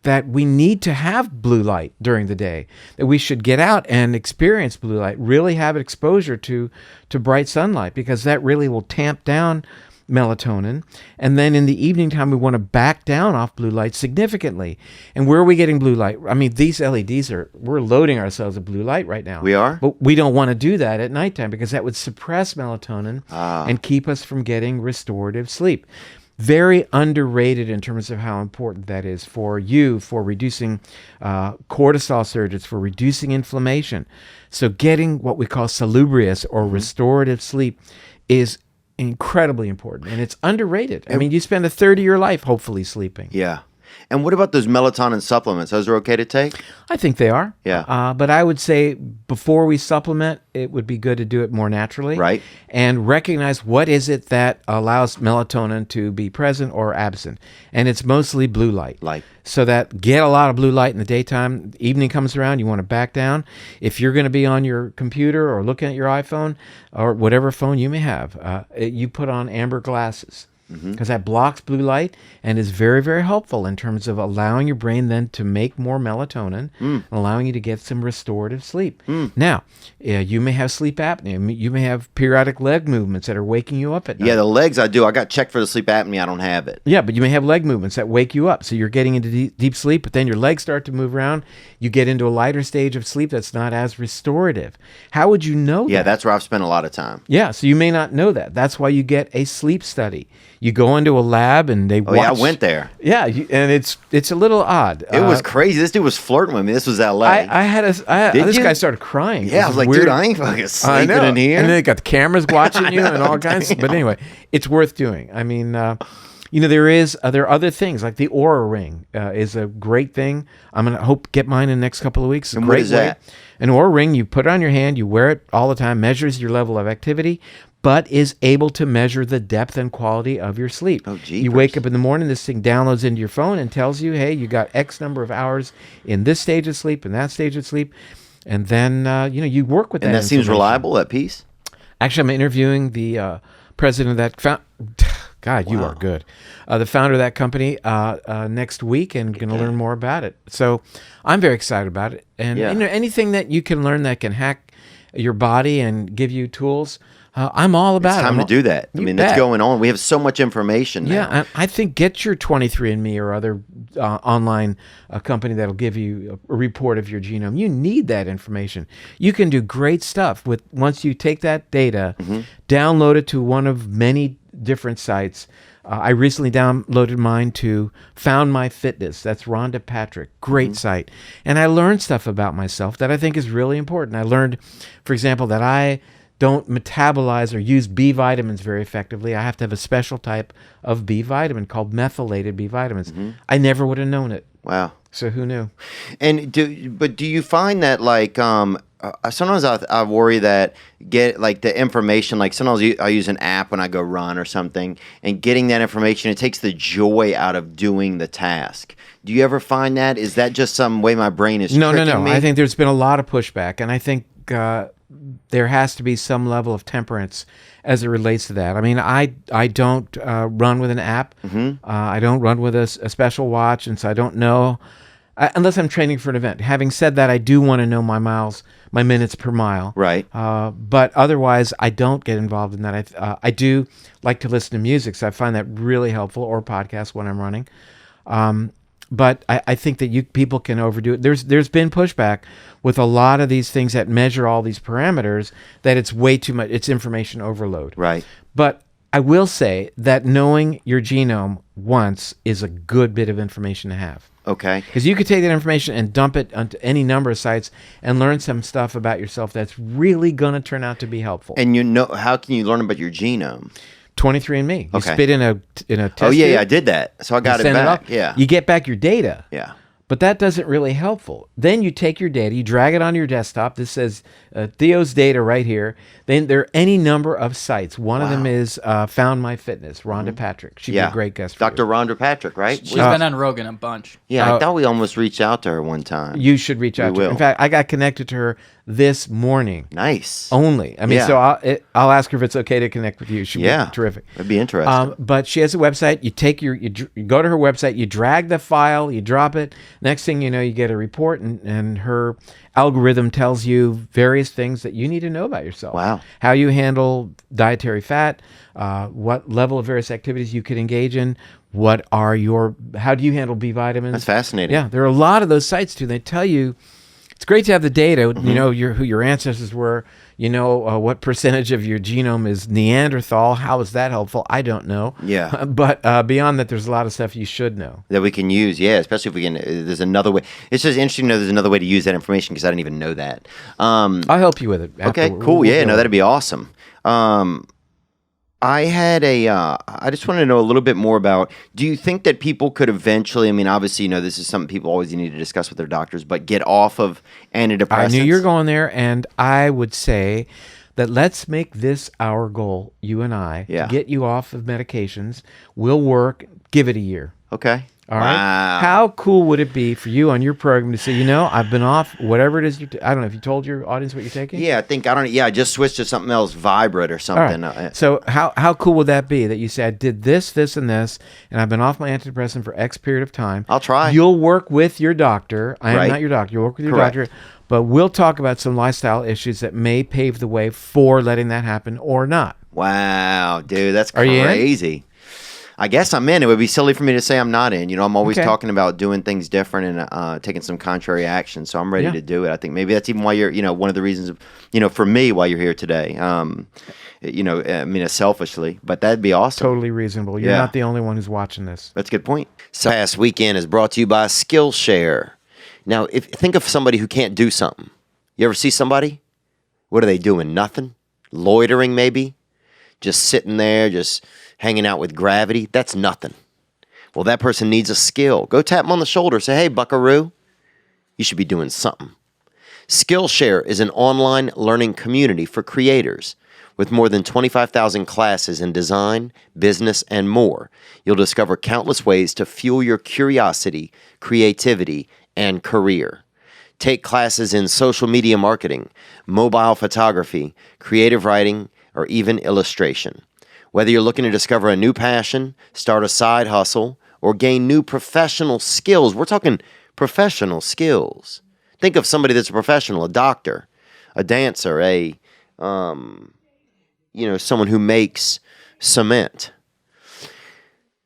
Speaker 2: that we need to have blue light during the day, that we should get out and experience blue light, really have exposure to bright sunlight, because that really will tamp down melatonin. And then in the evening time, we want to back down off blue light significantly. And where are we getting blue light? These LEDs we're loading ourselves with blue light right now.
Speaker 1: We are?
Speaker 2: But we don't want to do that at nighttime because that would suppress melatonin and keep us from getting restorative sleep. Very underrated in terms of how important that is for you, for reducing cortisol surges, for reducing inflammation. So getting what we call salubrious or restorative sleep is incredibly important, and it's underrated. You spend a third of your life hopefully sleeping.
Speaker 1: Yeah. And what about those melatonin supplements? Those are okay to take?
Speaker 2: I think they are.
Speaker 1: Yeah.
Speaker 2: But I would say before we supplement, it would be good to do it more naturally.
Speaker 1: Right. And
Speaker 2: recognize what is it that allows melatonin to be present or absent. And it's mostly blue light. So that get a lot of blue light in the daytime. Evening comes around, you want to back down. If you're going to be on your computer or looking at your iPhone or whatever phone you may have, you put on amber glasses. Because that blocks blue light and is very, very helpful in terms of allowing your brain then to make more melatonin and allowing you to get some restorative sleep. Now, you may have sleep apnea. You may have periodic leg movements that are waking you up at night.
Speaker 1: Yeah, the legs I do. I got checked for the sleep apnea. I don't have it.
Speaker 2: Yeah, but you may have leg movements that wake you up. So you're getting into deep sleep, but then your legs start to move around. You get into a lighter stage of sleep that's not as restorative. How would you know that?
Speaker 1: Yeah, that's where I've spent a lot of time.
Speaker 2: Yeah, so you may not know that. That's why you get a sleep study. You go into a lab and they watch.
Speaker 1: Yeah, I went there.
Speaker 2: Yeah, and it's a little odd.
Speaker 1: It was crazy. This dude was flirting with me. This was LA.
Speaker 2: This guy started crying.
Speaker 1: Yeah, I was like, dude, I ain't fucking sleeping in here.
Speaker 2: And then they got the cameras watching you and all kinds. But anyway, it's worth doing. There are other things like the Aura Ring is a great thing. I'm gonna get mine in the next couple of weeks.
Speaker 1: And what is that?
Speaker 2: An Aura Ring, you put it on your hand, you wear it all the time, measures your level of activity, but is able to measure the depth and quality of your sleep.
Speaker 1: Oh, jeepers.
Speaker 2: You wake up in the morning, this thing downloads into your phone and tells you, hey, you got X number of hours in this stage of sleep and that stage of sleep. And then, you work with that.
Speaker 1: And that seems reliable, that piece?
Speaker 2: Actually, I'm interviewing the president of that. God, you are good. The founder of that company next week, and going to learn more about it. So I'm very excited about it. And anything that you can learn that can hack your body and give you tools, I'm all about it.
Speaker 1: It's time to do that. That's going on. We have so much information now.
Speaker 2: Yeah, I think get your 23andMe or other online company that'll give you a report of your genome. You need that information. You can do great stuff once you take that data, download it to one of many different sites, I recently downloaded mine to Found My Fitness. That's Rhonda Patrick. Great site. And I learned stuff about myself that I think is really important. I learned, for example, that I don't metabolize or use B vitamins very effectively. I have to have a special type of B vitamin called methylated B vitamins. I never would have known it.
Speaker 1: Wow.
Speaker 2: So who knew?
Speaker 1: And do you find that like sometimes I worry that get like the information, like sometimes I use an app when I go run or something, and getting that information, it takes the joy out of doing the task. Do you ever find that? Is that just some way my brain is
Speaker 2: No.
Speaker 1: tricking me?
Speaker 2: I think there's been a lot of pushback, and I think there has to be some level of temperance as it relates to that. I mean, I don't run with an app. I don't run with a special watch, and so I don't know unless I'm training for an event. Having said that, I do want to know my miles, my minutes per mile.
Speaker 1: Right.
Speaker 2: But otherwise, I don't get involved in that. I do like to listen to music, so I find that really helpful, or podcasts when I'm running. But I think that people can overdo it. There's been pushback with a lot of these things that measure all these parameters, that it's way too much. It's information overload.
Speaker 1: Right.
Speaker 2: But I will say that knowing your genome once is a good bit of information to have.
Speaker 1: Okay.
Speaker 2: Because you could take that information and dump it onto any number of sites and learn some stuff about yourself that's really going to turn out to be helpful.
Speaker 1: And how can you learn about your genome?
Speaker 2: 23andMe. You
Speaker 1: Okay.
Speaker 2: spit in a test
Speaker 1: Oh,
Speaker 2: tube,
Speaker 1: I did that. So I got it
Speaker 2: send
Speaker 1: back.
Speaker 2: off.
Speaker 1: Yeah.
Speaker 2: You get back your data.
Speaker 1: Yeah.
Speaker 2: But that doesn't really helpful. Then you take your data, you drag it on your desktop. This says Theo's data right here. Then there are any number of sites. One of them is Found My Fitness, Rhonda Patrick. She'd be a great guest for
Speaker 1: Dr.
Speaker 2: you.
Speaker 1: Rhonda Patrick, right?
Speaker 3: She's been on Rogan a bunch.
Speaker 1: Yeah, I thought we almost reached out to her one time.
Speaker 2: You should reach out to her.
Speaker 1: will.
Speaker 2: In fact, I got connected to her this morning.
Speaker 1: Nice.
Speaker 2: Only. I mean,
Speaker 1: Yeah.
Speaker 2: so I'll ask her if it's okay to connect with you. She'd be terrific.
Speaker 1: That'd be interesting.
Speaker 2: But she has a website. You go to her website, you drag the file, you drop it. Next thing you know, you get a report, and her algorithm tells you various things that you need to know about yourself.
Speaker 1: Wow.
Speaker 2: How you handle dietary fat, what level of various activities you could engage in, how do you handle B vitamins?
Speaker 1: That's fascinating.
Speaker 2: Yeah, there are a lot of those sites too. They tell you. It's great to have the data. You know who your ancestors were. You know what percentage of your genome is Neanderthal. How is that helpful? I don't know.
Speaker 1: Yeah.
Speaker 2: But beyond that, there's a lot of stuff you should know.
Speaker 1: That we can use, especially if we can. There's another way. It's just interesting to know there's another way to use that information, because I didn't even know that.
Speaker 2: I'll help you with it.
Speaker 1: Okay, cool. That'd be awesome. I just wanted to know a little bit more about, do you think that people could eventually, I mean, obviously, this is something people always need to discuss with their doctors, but get off of antidepressants?
Speaker 2: I knew you were going there, and I would say that let's make this our goal, you and I, to get you off of medications. We'll work, give it a year.
Speaker 1: Okay.
Speaker 2: All right. How cool would it be for you on your program to say, I've been off whatever it is I don't know if you told your audience what you're taking?
Speaker 1: Yeah, I just switched to something else, Vibrate or something.
Speaker 2: Right. So how cool would that be that you say, I did this, this, and this, and I've been off my antidepressant for X period of time.
Speaker 1: I'll try.
Speaker 2: You'll work with your doctor. I am not your doctor. You'll work with your
Speaker 1: Correct.
Speaker 2: doctor. But we'll talk about some lifestyle issues that may pave the way for letting that happen or not.
Speaker 1: Wow, dude, that's
Speaker 2: Are you in?
Speaker 1: crazy. I guess I'm in. It would be silly for me to say I'm not in. I'm always talking about doing things different and taking some contrary action. So I'm ready to do it. I think maybe that's even why you're, one of the reasons, for me, why you're here today. Selfishly, but that'd be awesome.
Speaker 2: Totally reasonable. You're not the only one who's watching this.
Speaker 1: That's a good point. So past weekend is brought to you by Skillshare. Now, think of somebody who can't do something. You ever see somebody? What are they doing? Nothing? Loitering, maybe? Just sitting there, just hanging out with gravity? That's nothing. Well, that person needs a skill. Go tap them on the shoulder. Say, hey, buckaroo, you should be doing something. Skillshare is an online learning community for creators. With more than 25,000 classes in design, business, and more, you'll discover countless ways to fuel your curiosity, creativity, and career. Take classes in social media marketing, mobile photography, creative writing, or even illustration. Whether you're looking to discover a new passion, start a side hustle, or gain new professional skills, we're talking professional skills. Think of somebody that's a professional, a doctor, a dancer, someone who makes cement.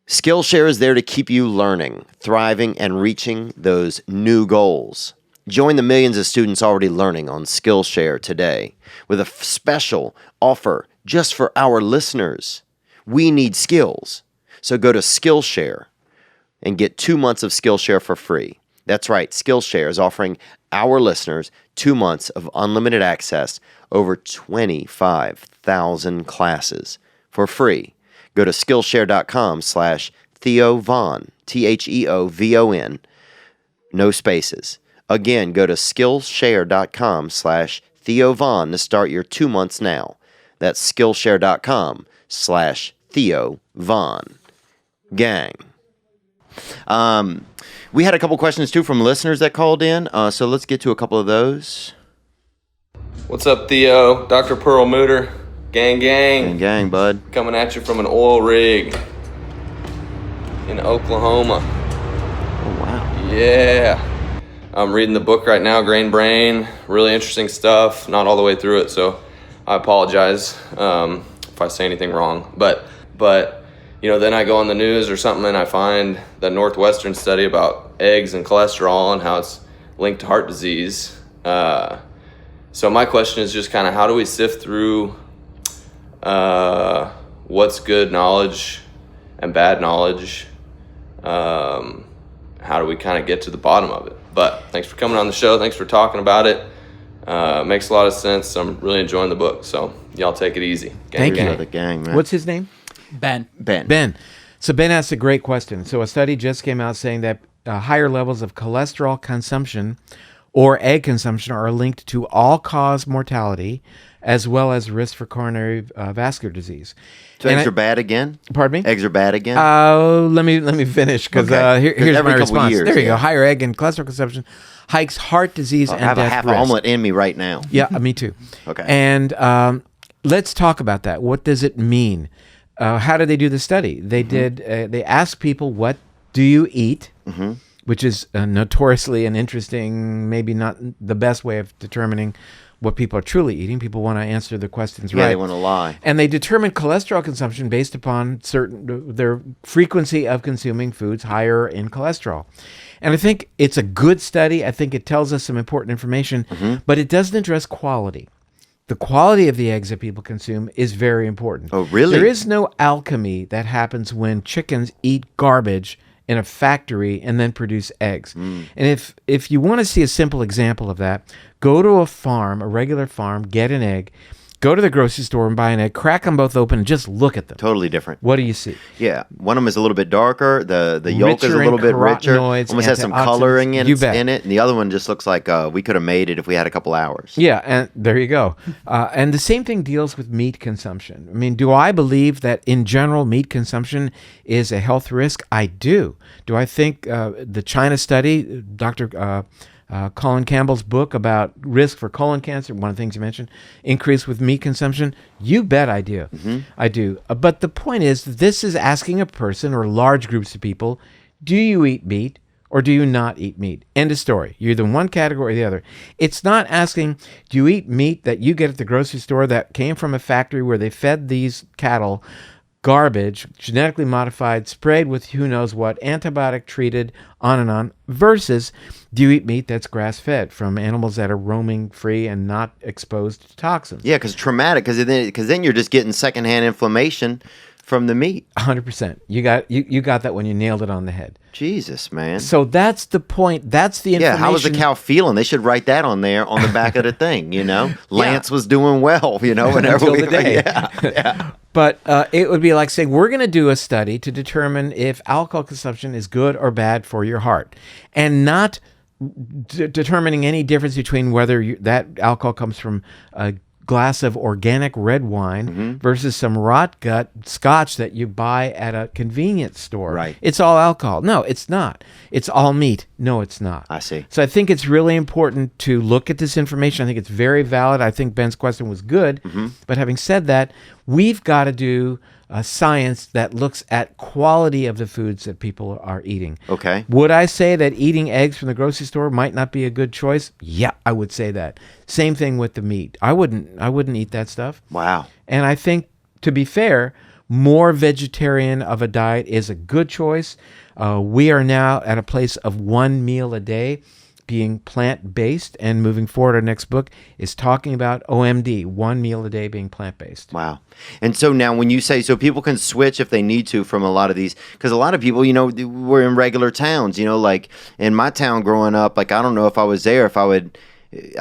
Speaker 1: Skillshare is there to keep you learning, thriving, and reaching those new goals. Join the millions of students already learning on Skillshare today with a special offer just for our listeners. We need skills. So go to Skillshare and get 2 months of Skillshare for free. That's right, Skillshare is offering our listeners 2 months of unlimited access over 25,000 classes for free. Go to Skillshare.com/TheoVon, TheoVon, no spaces. Again, go to Skillshare.com/TheoVon to start your 2 months now. That's Skillshare.com/TheoVon. Gang. We had a couple questions too from listeners that called in, so let's get to a couple of those.
Speaker 3: What's up, Theo? Dr. Perlmutter. Gang, gang.
Speaker 1: Gang, bud.
Speaker 3: Coming at you from an oil rig in Oklahoma.
Speaker 1: Oh, wow.
Speaker 3: Yeah. I'm reading the book right now, Grain Brain. Really interesting stuff. Not all the way through it, so I apologize if I say anything wrong. But then I go on the news or something and I find the Northwestern study about eggs and cholesterol and how it's linked to heart disease. So my question is just kind of how do we sift through what's good knowledge and bad knowledge? How do we kind of get to the bottom of it? But thanks for coming on the show. Thanks for talking about it. Makes a lot of sense. I'm really enjoying the book. So y'all take it easy.
Speaker 2: Thank you.
Speaker 1: The gang, man.
Speaker 2: What's his name?
Speaker 4: Ben.
Speaker 2: So Ben asked a great question. So a study just came out saying that higher levels of cholesterol consumption or egg consumption are linked to all-cause mortality as well as risk for coronary vascular disease.
Speaker 1: So eggs are bad again?
Speaker 2: Pardon me?
Speaker 1: Eggs are bad again?
Speaker 2: Let me finish because here's my response.
Speaker 1: Years,
Speaker 2: there you go. Higher egg and cholesterol consumption hikes heart disease and
Speaker 1: I have
Speaker 2: death
Speaker 1: a half
Speaker 2: risk.
Speaker 1: an omelet in me right now.
Speaker 2: Yeah, me too.
Speaker 1: Okay.
Speaker 2: And let's talk about that. What does it mean? How did they do the study? They they asked people, what do you eat? Which is notoriously an interesting, maybe not the best way of determining what people are truly eating. People want to answer the questions right.
Speaker 1: Yeah, they want to lie.
Speaker 2: And they determined cholesterol consumption based upon their frequency of consuming foods higher in cholesterol. And I think it's a good study. I think it tells us some important information, but it doesn't address quality. The quality of the eggs that people consume is very important.
Speaker 1: Oh, really?
Speaker 2: There is no alchemy that happens when chickens eat garbage in a factory and then produce eggs. And if you want to see a simple example of that, go to a farm, a regular farm, get an egg, go to the grocery store and buy an egg, crack them both open and just look at them.
Speaker 1: Totally different.
Speaker 2: What do you see?
Speaker 1: Yeah. One of them is a little bit darker. The yolk is a little bit richer. Almost has some coloring in it. And the other one just looks like we could have made it if we had a couple hours.
Speaker 2: Yeah, and there you go. And the same thing deals with meat consumption. I mean, do I believe that in general meat consumption is a health risk? I do. Do I think the China study, Dr. Colin Campbell's book about risk for colon cancer, one of the things you mentioned, increase with meat consumption? You bet I do. I do. But the point is, this is asking a person or large groups of people, do you eat meat or do you not eat meat? End of story. You're either one category or the other. It's not asking, do you eat meat that you get at the grocery store that came from a factory where they fed these cattle garbage, genetically modified, sprayed with who knows what, antibiotic treated, on and on, versus do you eat meat that's grass-fed from animals that are roaming free and not exposed to toxins?
Speaker 1: Yeah, because traumatic, because then you're just getting secondhand inflammation from the meat.
Speaker 2: 100%. You got that when you nailed it on the head.
Speaker 1: Jesus, man.
Speaker 2: So that's the point. That's the information.
Speaker 1: Yeah, how was the cow feeling? They should write that on there on the back of the thing, Lance was doing well, whenever
Speaker 2: Until the day.
Speaker 1: Yeah.
Speaker 2: But it would be like saying, we're going to do a study to determine if alcohol consumption is good or bad for your heart, and not determining any difference between whether that alcohol comes from a glass of organic red wine versus some rot gut scotch that you buy at a convenience store.
Speaker 1: Right.
Speaker 2: It's all alcohol. No, it's not. It's all meat. No, it's not.
Speaker 1: I see.
Speaker 2: So I think it's really important to look at this information. I think it's very valid. I think Ben's question was good. But having said that, we've got to do science that looks at quality of the foods that people are eating.
Speaker 1: Okay.
Speaker 2: Would I say that eating eggs from the grocery store might not be a good choice? Yeah, I would say that. Same thing with the meat. I wouldn't eat that stuff.
Speaker 1: Wow.
Speaker 2: And I think, to be fair, more vegetarian of a diet is a good choice. We are now at a place of one meal a day. being plant-based, and moving forward, our next book is talking about OMD, 1 meal a day being plant-based.
Speaker 1: Wow. And so now when you say, so people can switch if they need to from a lot of these, because a lot of people, we're in regular towns, like in my town growing up, like I don't know if I was there,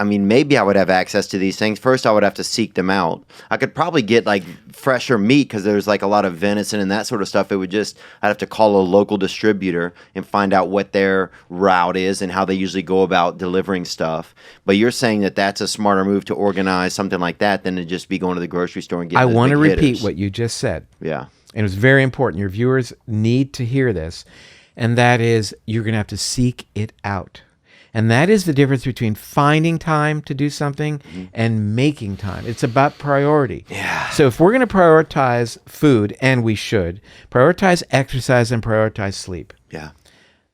Speaker 1: maybe I would have access to these things. First, I would have to seek them out. I could probably get like fresher meat because there's like a lot of venison and that sort of stuff. I'd have to call a local distributor and find out what their route is and how they usually go about delivering stuff. But you're saying that that's a smarter move to organize something like that than to just be going to the grocery store and getting
Speaker 2: I want to repeat what you just said.
Speaker 1: Yeah.
Speaker 2: And it's very important. Your viewers need to hear this. And that is, you're going to have to seek it out. And that is the difference between finding time to do something and making time. It's about priority.
Speaker 1: Yeah.
Speaker 2: So if we're going to prioritize food, and we should, prioritize exercise and prioritize sleep.
Speaker 1: Yeah.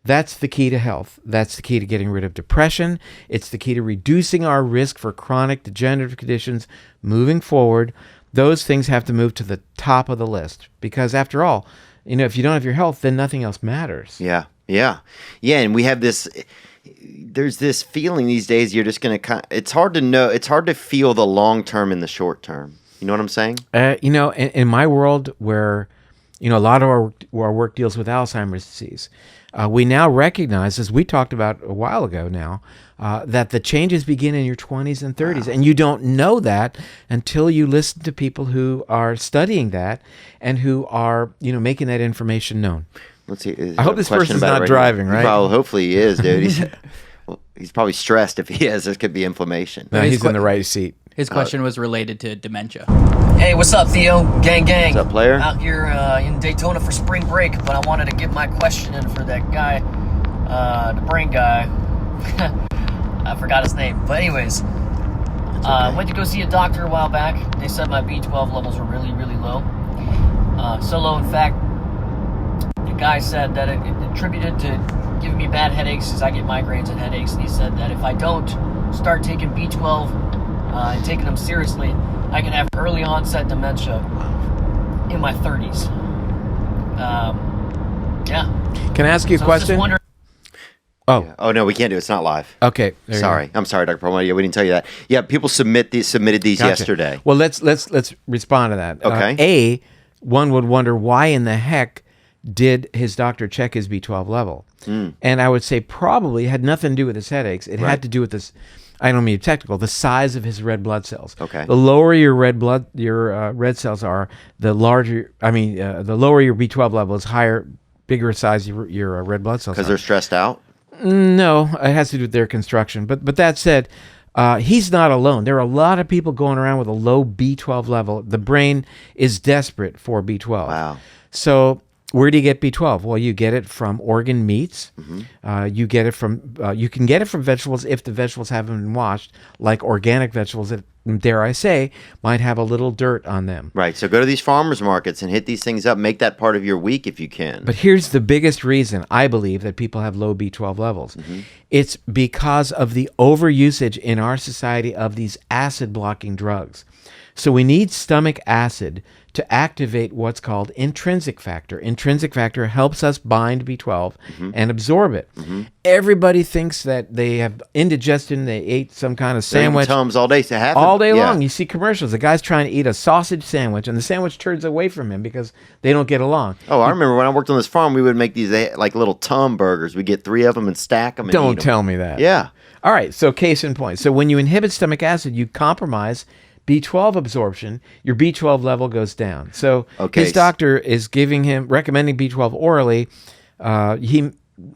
Speaker 2: That's the key to health. That's the key to getting rid of depression. It's the key to reducing our risk for chronic degenerative conditions moving forward. Those things have to move to the top of the list because after all, if you don't have your health, then nothing else matters.
Speaker 1: Yeah. Yeah. Yeah. And we have there's this feeling these days you're just going to, it's hard to know, it's hard to feel the long term and the short term. You know what I'm saying?
Speaker 2: In my world where, a lot of our work deals with Alzheimer's disease, we now recognize, as we talked about a while ago now, that the changes begin in your 20s and 30s. Wow. And you don't know that until you listen to people who are studying that and who are, making that information known.
Speaker 1: Let's see.
Speaker 2: I hope this person's not driving, right?
Speaker 1: Hopefully he is, dude. He's probably stressed if he is. This could be inflammation.
Speaker 2: No, he's in the right seat.
Speaker 4: His question was related to dementia.
Speaker 5: Hey, what's up, Theo? Gang.
Speaker 1: What's up, player?
Speaker 5: Out here in Daytona for spring break, but I wanted to get my question in for that guy, the brain guy. I forgot his name. But anyways, went to go see a doctor a while back. They said my B12 levels were really, really low. So low, in fact, the guy said that it attributed to giving me bad headaches as I get migraines and headaches. And he said that if I don't start taking B12 and taking them seriously, I can have early onset dementia in my 30s. Yeah.
Speaker 2: Can I ask you a question?
Speaker 1: Oh. Yeah. Oh, no, we can't do it. It's not live.
Speaker 2: Okay.
Speaker 1: Sorry. I'm sorry, Dr. Perlmutter. Yeah, we didn't tell you that. Yeah, people submitted these yesterday.
Speaker 2: Well, let's respond to that.
Speaker 1: Okay.
Speaker 2: One would wonder why in the heck did his doctor check his B12 level? And I would say probably had nothing to do with his headaches. It had to do with this, I don't mean technical, the size of his red blood cells.
Speaker 1: Okay.
Speaker 2: The lower your red cells are, the lower your B12 level is higher, bigger size your red blood cells.
Speaker 1: Because they're stressed out?
Speaker 2: No, it has to do with their construction. But that said, he's not alone. There are a lot of people going around with a low B12 level. The brain is desperate for B12.
Speaker 1: Wow.
Speaker 2: So where do you get B12? Well, you get it from organ meats. You get it from you can get it from vegetables if the vegetables haven't been washed, like organic vegetables that, dare I say, might have a little dirt on them.
Speaker 1: Right. So go to these farmers markets and hit these things up. Make that part of your week if you can.
Speaker 2: But here's the biggest reason I believe that people have low B12 levels. It's because of the overusage in our society of these acid blocking drugs. So we need stomach acid to activate what's called intrinsic factor. Intrinsic factor helps us bind B12 and absorb it. Everybody thinks that they have indigestion. They ate some kind of sandwich.
Speaker 1: Tums all day.
Speaker 2: All day long. You see commercials. The guy's trying to eat a sausage sandwich, and the sandwich turns away from him because they don't get along.
Speaker 1: Oh, I remember when I worked on this farm, we would make these like little Tum burgers. We'd get 3 of them and stack them and
Speaker 2: Don't
Speaker 1: eat them.
Speaker 2: tell me that.
Speaker 1: Yeah.
Speaker 2: All right. So case in point. So when you inhibit stomach acid, you compromise B12 absorption, your B12 level goes down. So his doctor is recommending B12 orally.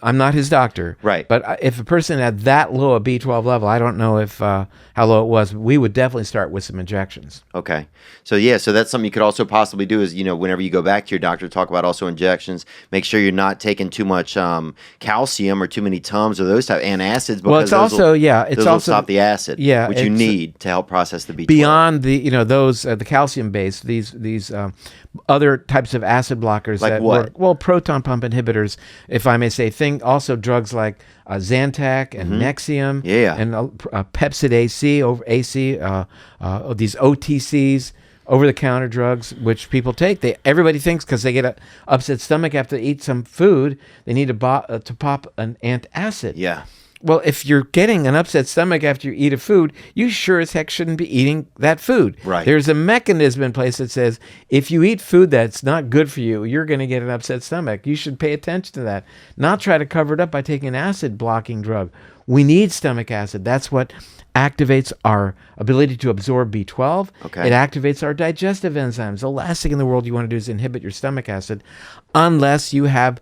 Speaker 2: I'm not his doctor.
Speaker 1: Right.
Speaker 2: But if a person had that low a B12 level, I don't know if how low it was. We would definitely start with some injections.
Speaker 1: Okay. So that's something you could also possibly do is, whenever you go back to your doctor, talk about also injections. Make sure you're not taking too much calcium or too many Tums or those type antacids. Because
Speaker 2: well, it's also
Speaker 1: stop the acid, which you need to help process the B12.
Speaker 2: Beyond the the calcium based these other types of acid blockers
Speaker 1: like
Speaker 2: that
Speaker 1: what?
Speaker 2: work, proton pump inhibitors, if I may say. Also drugs like Zantac and Nexium, and Pepsid AC, these OTCs, over-the-counter drugs, which people take. Everybody thinks because they get an upset stomach after they eat some food, they need to pop an antacid.
Speaker 1: Yeah.
Speaker 2: Well, if you're getting an upset stomach after you eat a food, you sure as heck shouldn't be eating that food.
Speaker 1: Right.
Speaker 2: There's a mechanism in place that says if you eat food that's not good for you, you're going to get an upset stomach. You should pay attention to that. Not try to cover it up by taking an acid blocking drug. We need stomach acid. That's what activates our ability to absorb B12.
Speaker 1: Okay.
Speaker 2: It activates our digestive enzymes. The last thing in the world you want to do is inhibit your stomach acid unless you have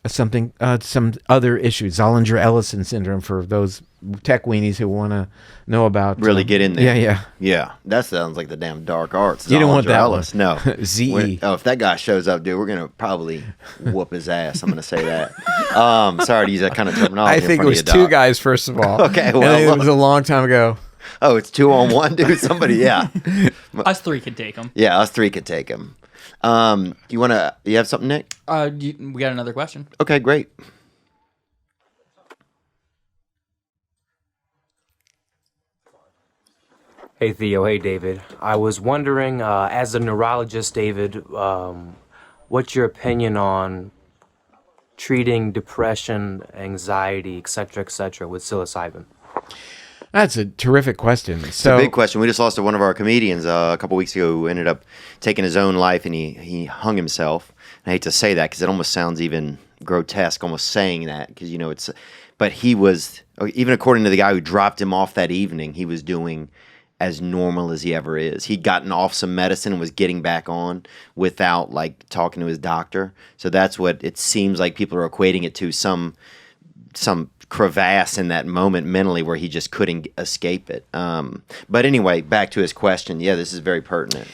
Speaker 2: some other issues, Zollinger-Ellison syndrome, for those tech weenies who want to know about.
Speaker 1: Really get in there.
Speaker 2: Yeah.
Speaker 1: Yeah. That sounds like the damn dark arts.
Speaker 2: You don't want that one.
Speaker 1: No.
Speaker 2: ZE.
Speaker 1: Oh, if that guy shows up, dude, we're going to probably whoop his ass. I'm going to say that. Sorry to use that kind of terminology.
Speaker 2: I think it was two guys, first of all.
Speaker 1: Okay,
Speaker 2: well. And it was a long time ago.
Speaker 1: Oh, it's 2-on-1, dude? Somebody, yeah.
Speaker 4: Us three could take them.
Speaker 1: Yeah, us three could take him. You have something, Nick?
Speaker 4: We got another question.
Speaker 1: Okay, great.
Speaker 6: Hey Theo, hey David. I was wondering, as a neurologist, David, what's your opinion on treating depression, anxiety, etc., with psilocybin?
Speaker 2: That's a terrific question.
Speaker 1: It's a big question. We just lost one of our comedians a couple weeks ago who ended up taking his own life, and he hung himself. And I hate to say that because it almost sounds even grotesque, almost saying that, because but he was, even according to the guy who dropped him off that evening, he was doing as normal as he ever is. He'd gotten off some medicine and was getting back on without like talking to his doctor. So that's what it seems like people are equating it to, some crevasse in that moment mentally where he just couldn't escape it. But anyway, back to his question. Yeah, this is very pertinent.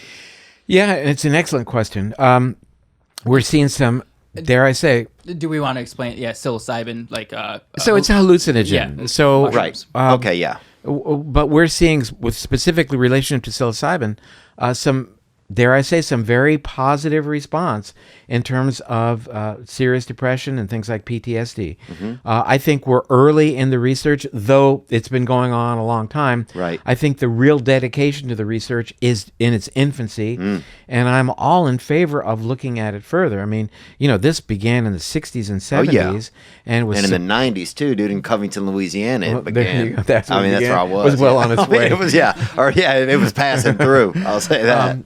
Speaker 2: Yeah, it's an excellent question. We're seeing some, dare I say...
Speaker 4: Do we want to explain? Yeah, psilocybin,
Speaker 2: so it's a hallucinogen.
Speaker 4: Yeah.
Speaker 2: So
Speaker 1: Right. Okay, yeah.
Speaker 2: But we're seeing, with specifically relation to psilocybin, some, dare I say, some very positive response in terms of serious depression and things like PTSD.
Speaker 1: Mm-hmm.
Speaker 2: I think we're early in the research, though it's been going on a long time.
Speaker 1: Right.
Speaker 2: I think the real dedication to the research is in its infancy, and I'm all in favor of looking at it further. I mean, this began in the 60s and 70s, and was
Speaker 1: in the 90s too, dude. In Covington, Louisiana, it began.
Speaker 2: That's where
Speaker 1: where I was.
Speaker 2: It was well on its way.
Speaker 1: It was, it was passing through. I'll say that.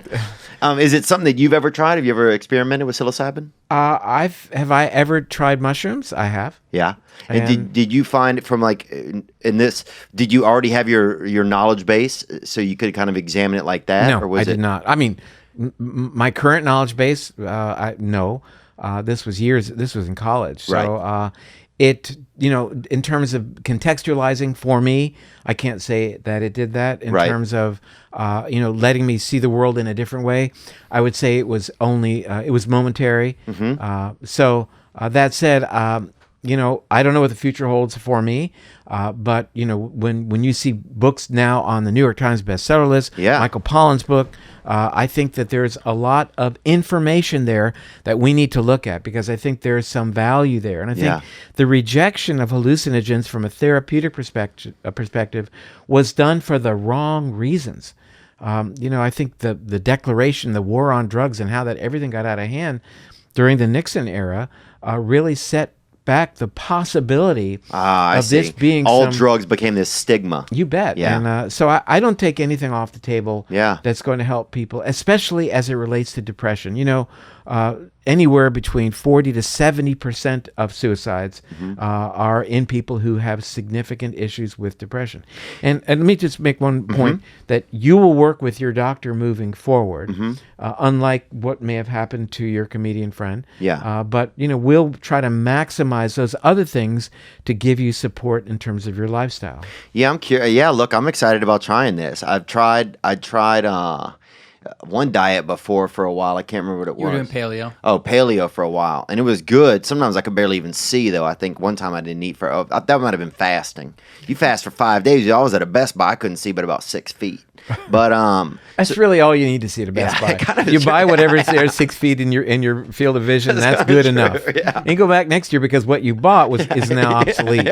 Speaker 1: Is it something that you've ever tried? Have you ever experimented with psilocybin?
Speaker 2: Have I ever tried mushrooms? I have.
Speaker 1: Yeah. And did you find it from in this? Did you already have your knowledge base so you could kind of examine it like that?
Speaker 2: No,
Speaker 1: or was
Speaker 2: I did not. I mean, my current knowledge base, no. This was years. This was in college. So
Speaker 1: Right.
Speaker 2: In terms of contextualizing for me, I can't say that it did that. In
Speaker 1: Right.
Speaker 2: terms of, letting me see the world in a different way, I would say it was only, it was momentary.
Speaker 1: Mm-hmm.
Speaker 2: That said, I don't know what the future holds for me, but when you see books now on the New York Times bestseller list,
Speaker 1: Yeah.
Speaker 2: Michael Pollan's book, I think that there's a lot of information there that we need to look at, because I think there's some value there, and I think the rejection of hallucinogens from a therapeutic perspective was done for the wrong reasons. I think the declaration, the war on drugs, and how that everything got out of hand during the Nixon era really set back the possibility of this being
Speaker 1: all drugs became this stigma.
Speaker 2: You bet.
Speaker 1: Yeah.
Speaker 2: And so I don't take anything off the table
Speaker 1: Yeah.
Speaker 2: that's going to help people, especially as it relates to depression. Anywhere between 40 to 70% of suicides are in people who have significant issues with depression. And let me just make one point, that you will work with your doctor moving forward, unlike what may have happened to your comedian friend.
Speaker 1: Yeah.
Speaker 2: But we'll try to maximize those other things to give you support in terms of your lifestyle.
Speaker 1: Yeah, I'm curious. Yeah, look, I'm excited about trying this. I tried one diet before for a while. I can't remember what it was.
Speaker 4: You were doing paleo.
Speaker 1: Oh, paleo for a while, and it was good. Sometimes I could barely even see, though. I think one time I didn't eat that might have been fasting. You fast for 5 days. I was at a Best Buy. I couldn't see but about 6 feet. But
Speaker 2: that's really all you need to see at a Best Buy.
Speaker 1: kind of
Speaker 2: You
Speaker 1: true.
Speaker 2: buy whatever's there 6 feet in your field of vision. That's good enough.
Speaker 1: Yeah.
Speaker 2: And go back next year because what you bought is now obsolete.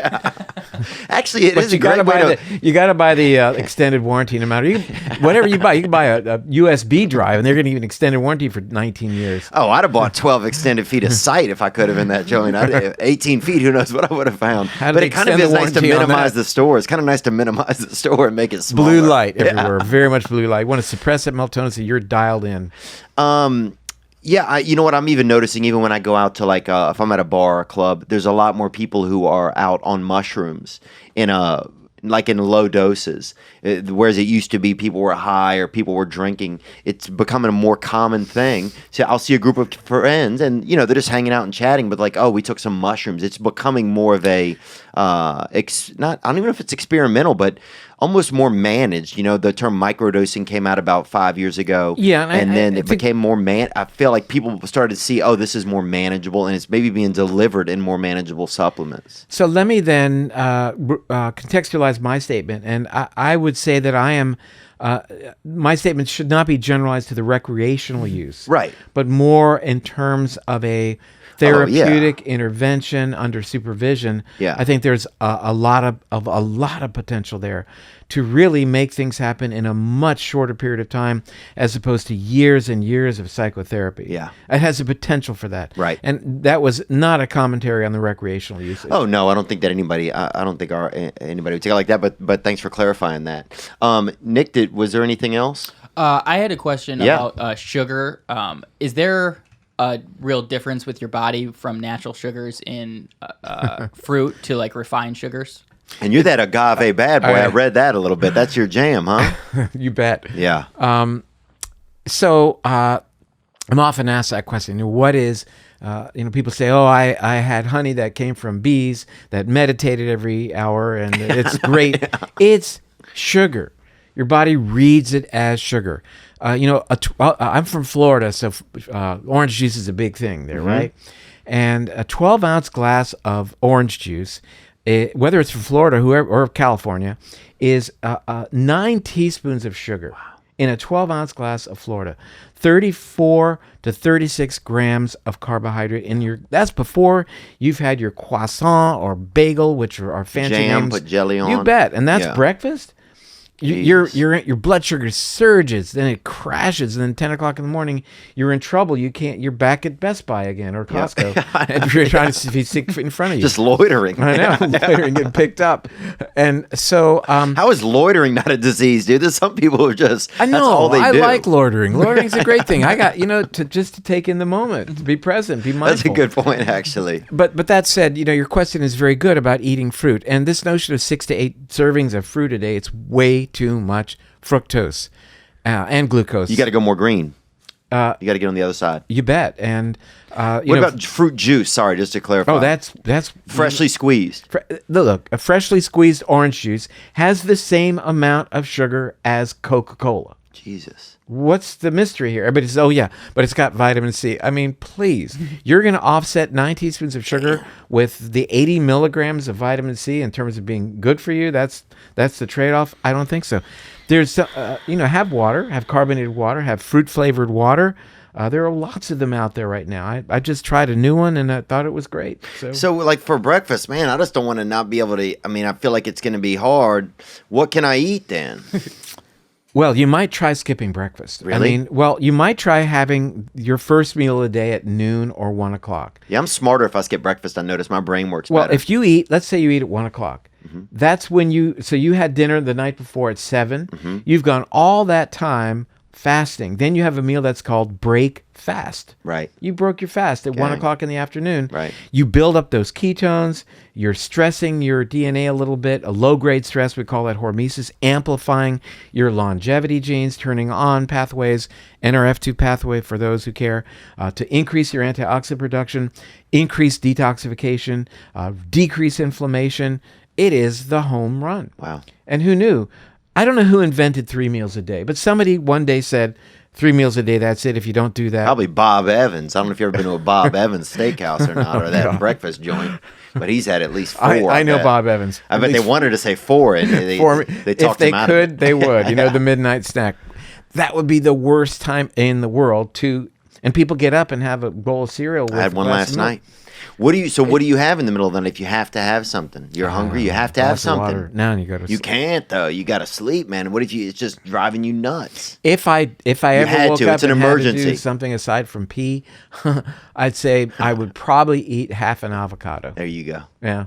Speaker 1: Actually, it
Speaker 2: But
Speaker 1: is
Speaker 2: you
Speaker 1: a great
Speaker 2: gotta
Speaker 1: way
Speaker 2: buy
Speaker 1: to.
Speaker 2: you gotta buy the extended warranty. No matter whatever you buy, you can buy a USB drive, and they're going to give you an extended warranty for 19 years.
Speaker 1: Oh, I'd have bought 12 extended feet of sight if I could have in that joint. 18 feet, who knows what I would have found.
Speaker 2: How do
Speaker 1: But
Speaker 2: they
Speaker 1: it kind of
Speaker 2: extend
Speaker 1: is
Speaker 2: the
Speaker 1: nice to
Speaker 2: warranty on
Speaker 1: minimize
Speaker 2: that?
Speaker 1: the store. It's kind of nice to minimize the store and make it smaller.
Speaker 2: Blue light everywhere, very much blue light. You want to suppress that melatonin so you're dialed in.
Speaker 1: Yeah, you know what? I'm even noticing, even when I go out to if I'm at a bar or a club, there's a lot more people who are out on mushrooms in low doses. Whereas it used to be people were high or people were drinking. It's becoming a more common thing. So I'll see a group of friends and, they're just hanging out and chatting, but we took some mushrooms. It's becoming more of a, I don't even know if it's experimental, but almost more managed. The term microdosing came out about 5 years ago.
Speaker 2: Yeah,
Speaker 1: and then it became more I feel like people started to see, this is more manageable, and it's maybe being delivered in more manageable supplements.
Speaker 2: So let me then contextualize my statement, and I would say that I am. My statement should not be generalized to the recreational use,
Speaker 1: Right.
Speaker 2: But more in terms of a therapeutic intervention under supervision.
Speaker 1: Yeah.
Speaker 2: I think there's a lot of potential there to really make things happen in a much shorter period of time, as opposed to years and years of psychotherapy.
Speaker 1: Yeah.
Speaker 2: It has the potential for that.
Speaker 1: Right.
Speaker 2: And that was not a commentary on the recreational usage.
Speaker 1: Oh no, I don't think that anybody. I don't think anybody would take it like that. But thanks for clarifying that. Nick, was there anything else?
Speaker 4: I had a question
Speaker 1: Yeah.
Speaker 4: about sugar. Is there a real difference with your body from natural sugars in fruit to refined sugures?
Speaker 1: And you're that agave bad boy. I read that a little bit. That's your jam, huh?
Speaker 2: You bet.
Speaker 1: Yeah.
Speaker 2: So I'm often asked that question. What is, people say, I had honey that came from bees that meditated every hour, and it's great. Yeah. It's sugar. Your body reads it as sugar. I'm from Florida, so orange juice is a big thing there, right? And a 12-ounce glass of orange juice, whether it's from Florida or California, is 9 teaspoons of sugar. Wow. In a 12-ounce glass of Florida, 34 to 36 grams of carbohydrate in your. That's before you've had your croissant or bagel, which are fancy
Speaker 1: jam,
Speaker 2: names.
Speaker 1: Put jelly on.
Speaker 2: You bet, and that's breakfast. Your blood sugar surges, then it crashes, and then 10 o'clock in the morning, you're in trouble. You're back at Best Buy again or Costco, and you're trying to be sick in front of you.
Speaker 1: Just loitering.
Speaker 2: I know, loitering, getting picked up, and so
Speaker 1: how is loitering not a disease, dude? There's some people who just
Speaker 2: I know.
Speaker 1: That's all they do.
Speaker 2: Like loitering. Loitering's a great thing. I got to take in the moment, to be present, be mindful.
Speaker 1: That's a good point, actually.
Speaker 2: But that said, your question is very good about eating fruit, and this notion of 6 to 8 servings of fruit a day. It's way too much fructose and glucose.
Speaker 1: You got to go more green. You got to get on the other side.
Speaker 2: You bet. And
Speaker 1: what about fruit juice? Sorry, just to clarify.
Speaker 2: Oh, that's
Speaker 1: freshly squeezed.
Speaker 2: Look, a freshly squeezed orange juice has the same amount of sugar as Coca-Cola.
Speaker 1: Jesus.
Speaker 2: What's the mystery here? Everybody says, but it's got vitamin C. I mean, please, you're going to offset 9 teaspoons of sugar with the 80 milligrams of vitamin C in terms of being good for you? That's the trade-off? I don't think so. There's, have water, have carbonated water, have fruit-flavored water. There are lots of them out there right now. I just tried a new one, and I thought it was great. So
Speaker 1: for breakfast, man, I just don't want to not be able to. I mean, I feel like it's going to be hard. What can I eat then?
Speaker 2: Well, you might try skipping breakfast.
Speaker 1: Really?
Speaker 2: You might try having your first meal of the day at noon or 1 o'clock.
Speaker 1: Yeah, I'm smarter if I skip breakfast. I notice my brain works
Speaker 2: better.
Speaker 1: Well,
Speaker 2: if you eat, let's say you eat at 1 o'clock. Mm-hmm. That's when you had dinner the night before at 7. Mm-hmm. You've gone all that time fasting. Then you have a meal that's called break fast.
Speaker 1: Right.
Speaker 2: You broke your fast at 1 o'clock in the afternoon.
Speaker 1: Right.
Speaker 2: You build up those ketones. You're stressing your DNA a little bit. A low-grade stress, we call that hormesis, amplifying your longevity genes, turning on pathways, NRF2 pathway for those who care, to increase your antioxidant production, increase detoxification, decrease inflammation. It is the home run.
Speaker 1: Wow.
Speaker 2: And who knew? I don't know who invented 3 meals a day, but somebody one day said, 3 meals a day, that's it. If you don't do that.
Speaker 1: Probably Bob Evans. I don't know if you've ever been to a Bob Evans steakhouse or not, or that breakfast joint, but he's had at least 4.
Speaker 2: I know Bob Evans.
Speaker 1: I bet they wanted to say 4, and they talked him out of it.
Speaker 2: They would. The midnight snack. That would be the worst time in the world to And people get up and have a bowl of cereal with
Speaker 1: I had one
Speaker 2: a glass
Speaker 1: last
Speaker 2: of milk.
Speaker 1: night. What do you have in the middle of the night if you have to have something? You're hungry, you have to have
Speaker 2: Glass of water.
Speaker 1: something.
Speaker 2: Now you go to
Speaker 1: You
Speaker 2: sleep.
Speaker 1: can't though. You got to sleep, man. What if it's just driving you nuts?
Speaker 2: If I ever
Speaker 1: had
Speaker 2: woke
Speaker 1: to.
Speaker 2: up
Speaker 1: It's an
Speaker 2: and had to do
Speaker 1: emergency.
Speaker 2: something aside from pee, I'd say I would probably eat half an avocado.
Speaker 1: There you go.
Speaker 2: Yeah.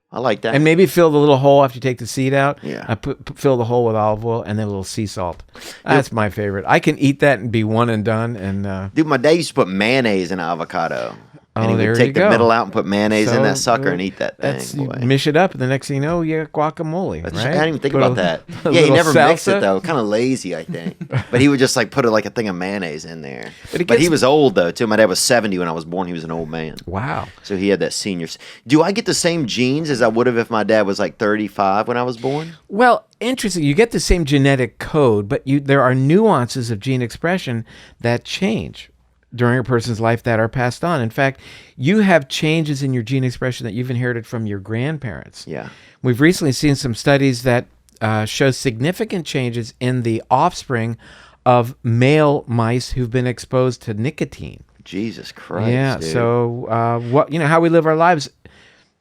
Speaker 1: I like that.
Speaker 2: And maybe fill the little hole after you take the seed out.
Speaker 1: Yeah.
Speaker 2: I fill the hole with olive oil and then a little sea salt. That's my favorite. I can eat that and be one and done. And
Speaker 1: Dude, my dad used to put mayonnaise in avocado. And
Speaker 2: Oh,
Speaker 1: he
Speaker 2: there
Speaker 1: would
Speaker 2: you
Speaker 1: take the
Speaker 2: go.
Speaker 1: middle out and put mayonnaise in that sucker
Speaker 2: uh,
Speaker 1: and eat that
Speaker 2: that's,
Speaker 1: thing.
Speaker 2: you
Speaker 1: Boy.
Speaker 2: mish it up, and the next thing you know, you got guacamole.
Speaker 1: I
Speaker 2: Right?
Speaker 1: didn't even think
Speaker 2: Put
Speaker 1: about
Speaker 2: a-
Speaker 1: that.
Speaker 2: a
Speaker 1: Yeah, he
Speaker 2: little
Speaker 1: never mixed it
Speaker 2: salsa.
Speaker 1: though. Kind of lazy, I think. But he would just like put like a thing of mayonnaise in there.
Speaker 2: But it
Speaker 1: But he
Speaker 2: gets-
Speaker 1: was old though too. My dad was 70 when I was born. He was an old man.
Speaker 2: Wow.
Speaker 1: So he had that senior. Do I get the same genes as I would have if my dad was like 35 when I was born?
Speaker 2: Well, interesting. You get the same genetic code, but there are nuances of gene expression that change during a person's life that are passed on. In fact, you have changes in your gene expression that you've inherited from your grandparents.
Speaker 1: Yeah.
Speaker 2: We've recently seen some studies that show significant changes in the offspring of male mice who've been exposed to nicotine.
Speaker 1: Jesus Christ.
Speaker 2: Yeah.
Speaker 1: dude.
Speaker 2: So how we live our lives,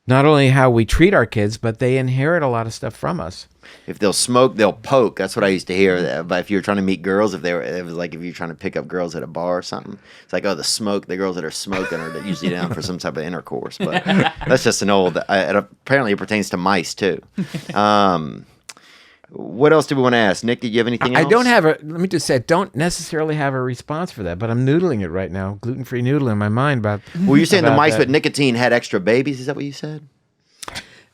Speaker 2: not only how we treat our kids, but they inherit a lot of stuff from us.
Speaker 1: If they'll smoke, they'll poke. That's what I used to hear. But if you were trying to meet girls, it was like if you're trying to pick up girls at a bar or something, it's like, oh, the girls that are smoking are usually down for some type of intercourse. But that's just an old. Apparently, it pertains to mice too. What else do we want to ask, Nick? Did you have anything else?
Speaker 2: I don't have let me just say, I don't necessarily have a response for that, but I'm noodling it right now. Gluten-free noodle in my mind about.
Speaker 1: Well, you're saying the
Speaker 2: about
Speaker 1: mice
Speaker 2: that.
Speaker 1: with nicotine had extra babies. Is that what you said?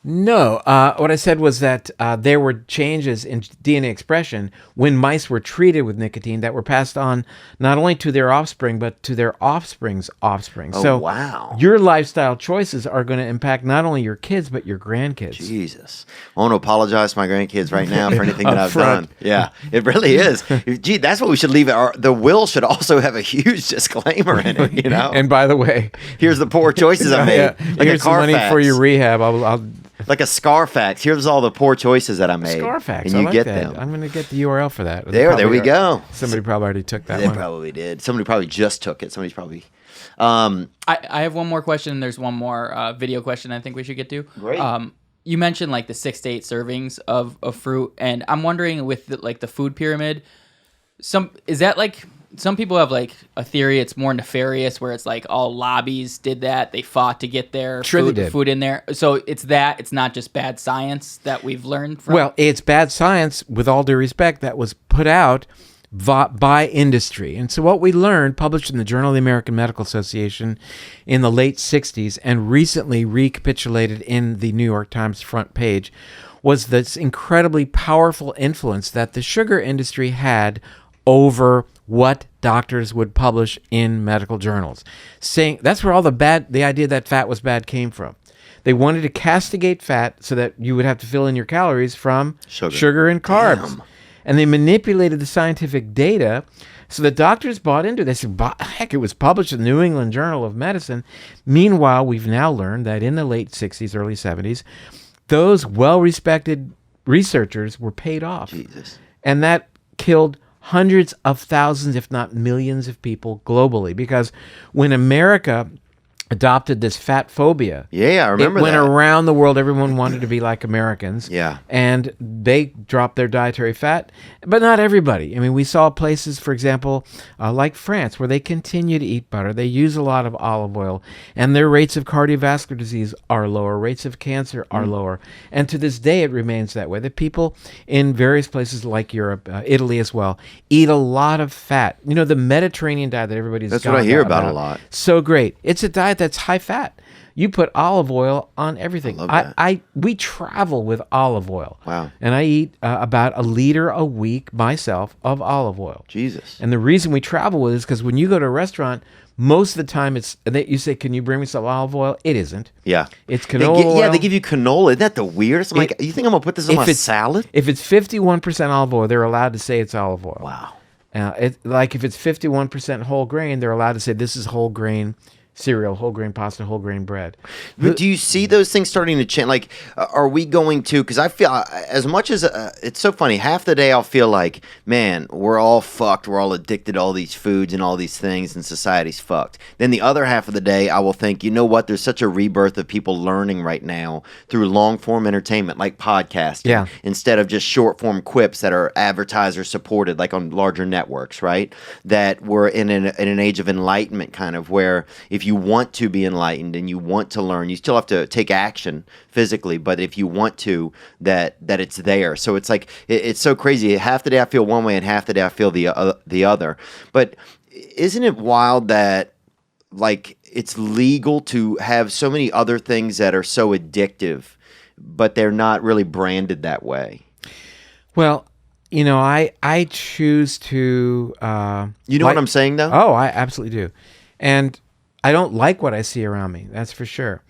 Speaker 2: No, what I said was that there were changes in DNA expression when mice were treated with nicotine that were passed on not only to their offspring, but to their offspring's offspring.
Speaker 1: Oh,
Speaker 2: So
Speaker 1: wow.
Speaker 2: your lifestyle choices are going to impact not only your kids, but your grandkids.
Speaker 1: Jesus. I want to apologize to my grandkids right now for anything that
Speaker 2: Up
Speaker 1: I've
Speaker 2: front.
Speaker 1: done. Yeah, it really is. Gee, that's what we should leave it. The will should also have a huge disclaimer in it, you know?
Speaker 2: And by the way,
Speaker 1: Here's the poor choices I made.
Speaker 2: yeah,
Speaker 1: Like
Speaker 2: here's
Speaker 1: a
Speaker 2: some money for
Speaker 1: Carfax.
Speaker 2: your rehab. I'll
Speaker 1: Like a Scarfax. Here's all the poor choices that I made.
Speaker 2: Scarfax.
Speaker 1: And
Speaker 2: I
Speaker 1: you
Speaker 2: like
Speaker 1: get
Speaker 2: that.
Speaker 1: them.
Speaker 2: I'm going to get the URL for that.
Speaker 1: There we go.
Speaker 2: Somebody probably already took that
Speaker 1: They
Speaker 2: one.
Speaker 1: probably did. Somebody probably just took it. Somebody's probably.
Speaker 4: I have one more question. There's one more video question I think we should get to.
Speaker 1: Great.
Speaker 4: You mentioned like the 6 to 8 servings of fruit, and I'm wondering with the food pyramid, some people have like a theory it's more nefarious where it's like all lobbies did that, they fought to get their
Speaker 2: Sure they did.
Speaker 4: food in there. So it's not just bad science that we've learned from.
Speaker 2: Well, it's bad science, with all due respect, that was put out by industry. And so what we learned, published in the Journal of the American Medical Association in the late 60s and recently recapitulated in the New York Times front page, was this incredibly powerful influence that the sugar industry had over what doctors would publish in medical journals. Saying that's where all the idea that fat was bad came from. They wanted to castigate fat so that you would have to fill in your calories from sugar and carbs.
Speaker 1: Damn.
Speaker 2: And they manipulated the scientific data so that doctors bought into this. Heck, it was published in the New England Journal of Medicine. Meanwhile, we've now learned that in the late 60s, early 70s, those well-respected researchers were paid off.
Speaker 1: Jesus.
Speaker 2: And that killed hundreds of thousands, if not millions of people globally. Because when America adopted this fat phobia.
Speaker 1: Yeah, I remember
Speaker 2: it went
Speaker 1: that.
Speaker 2: around the world. Everyone wanted to be like Americans.
Speaker 1: Yeah.
Speaker 2: And they dropped their dietary fat, but not everybody. I mean, we saw places, for example, like France, where they continue to eat butter. They use a lot of olive oil, and their rates of cardiovascular disease are lower. Rates of cancer are lower. And to this day, it remains that way. The people in various places like Europe, Italy as well, eat a lot of fat. You know, the Mediterranean diet that everybody's
Speaker 1: That's what I hear about a lot.
Speaker 2: So great. It's a diet that's high fat. You put olive oil on everything.
Speaker 1: I love that.
Speaker 2: We travel with olive oil.
Speaker 1: Wow.
Speaker 2: And I eat about 1 liter a week myself of olive oil.
Speaker 1: Jesus.
Speaker 2: And the reason we travel with it is because when you go to a restaurant, most of the time you say, "Can you bring me some olive oil?" It isn't.
Speaker 1: Yeah.
Speaker 2: It's canola oil.
Speaker 1: Yeah, they give you canola. Isn't that the weirdest? I'm like, you think I'm going to put this on my
Speaker 2: If it's-
Speaker 1: salad?
Speaker 2: If it's 51% olive oil, they're allowed to say it's olive oil.
Speaker 1: Wow.
Speaker 2: Like if it's 51% whole grain, they're allowed to say this is whole grain cereal, whole grain pasta, whole grain bread.
Speaker 1: But do you see those things starting to change? Like, are we going to? Because I feel as much as it's so funny. Half the day I'll feel like, man, we're all fucked. We're all addicted to all these foods and all these things, and society's fucked. Then the other half of the day, I will think, you know what? There's such a rebirth of people learning right now through long form entertainment, like podcasting, instead of just short form quips that are advertiser supported, like on larger networks, right? That we're in an age of enlightenment, kind of, where if you want to be enlightened and you want to learn, you still have to take action physically, but if you want to, that it's there. So it's like it's so crazy. Half the day I feel one way and half the day I feel the other. But isn't it wild that like it's legal to have so many other things that are so addictive, but they're not really branded that way?
Speaker 2: Well, you know, I choose to.
Speaker 1: You know what I'm saying, though?
Speaker 2: Oh, I absolutely do, and I don't like what I see around me. That's for sure.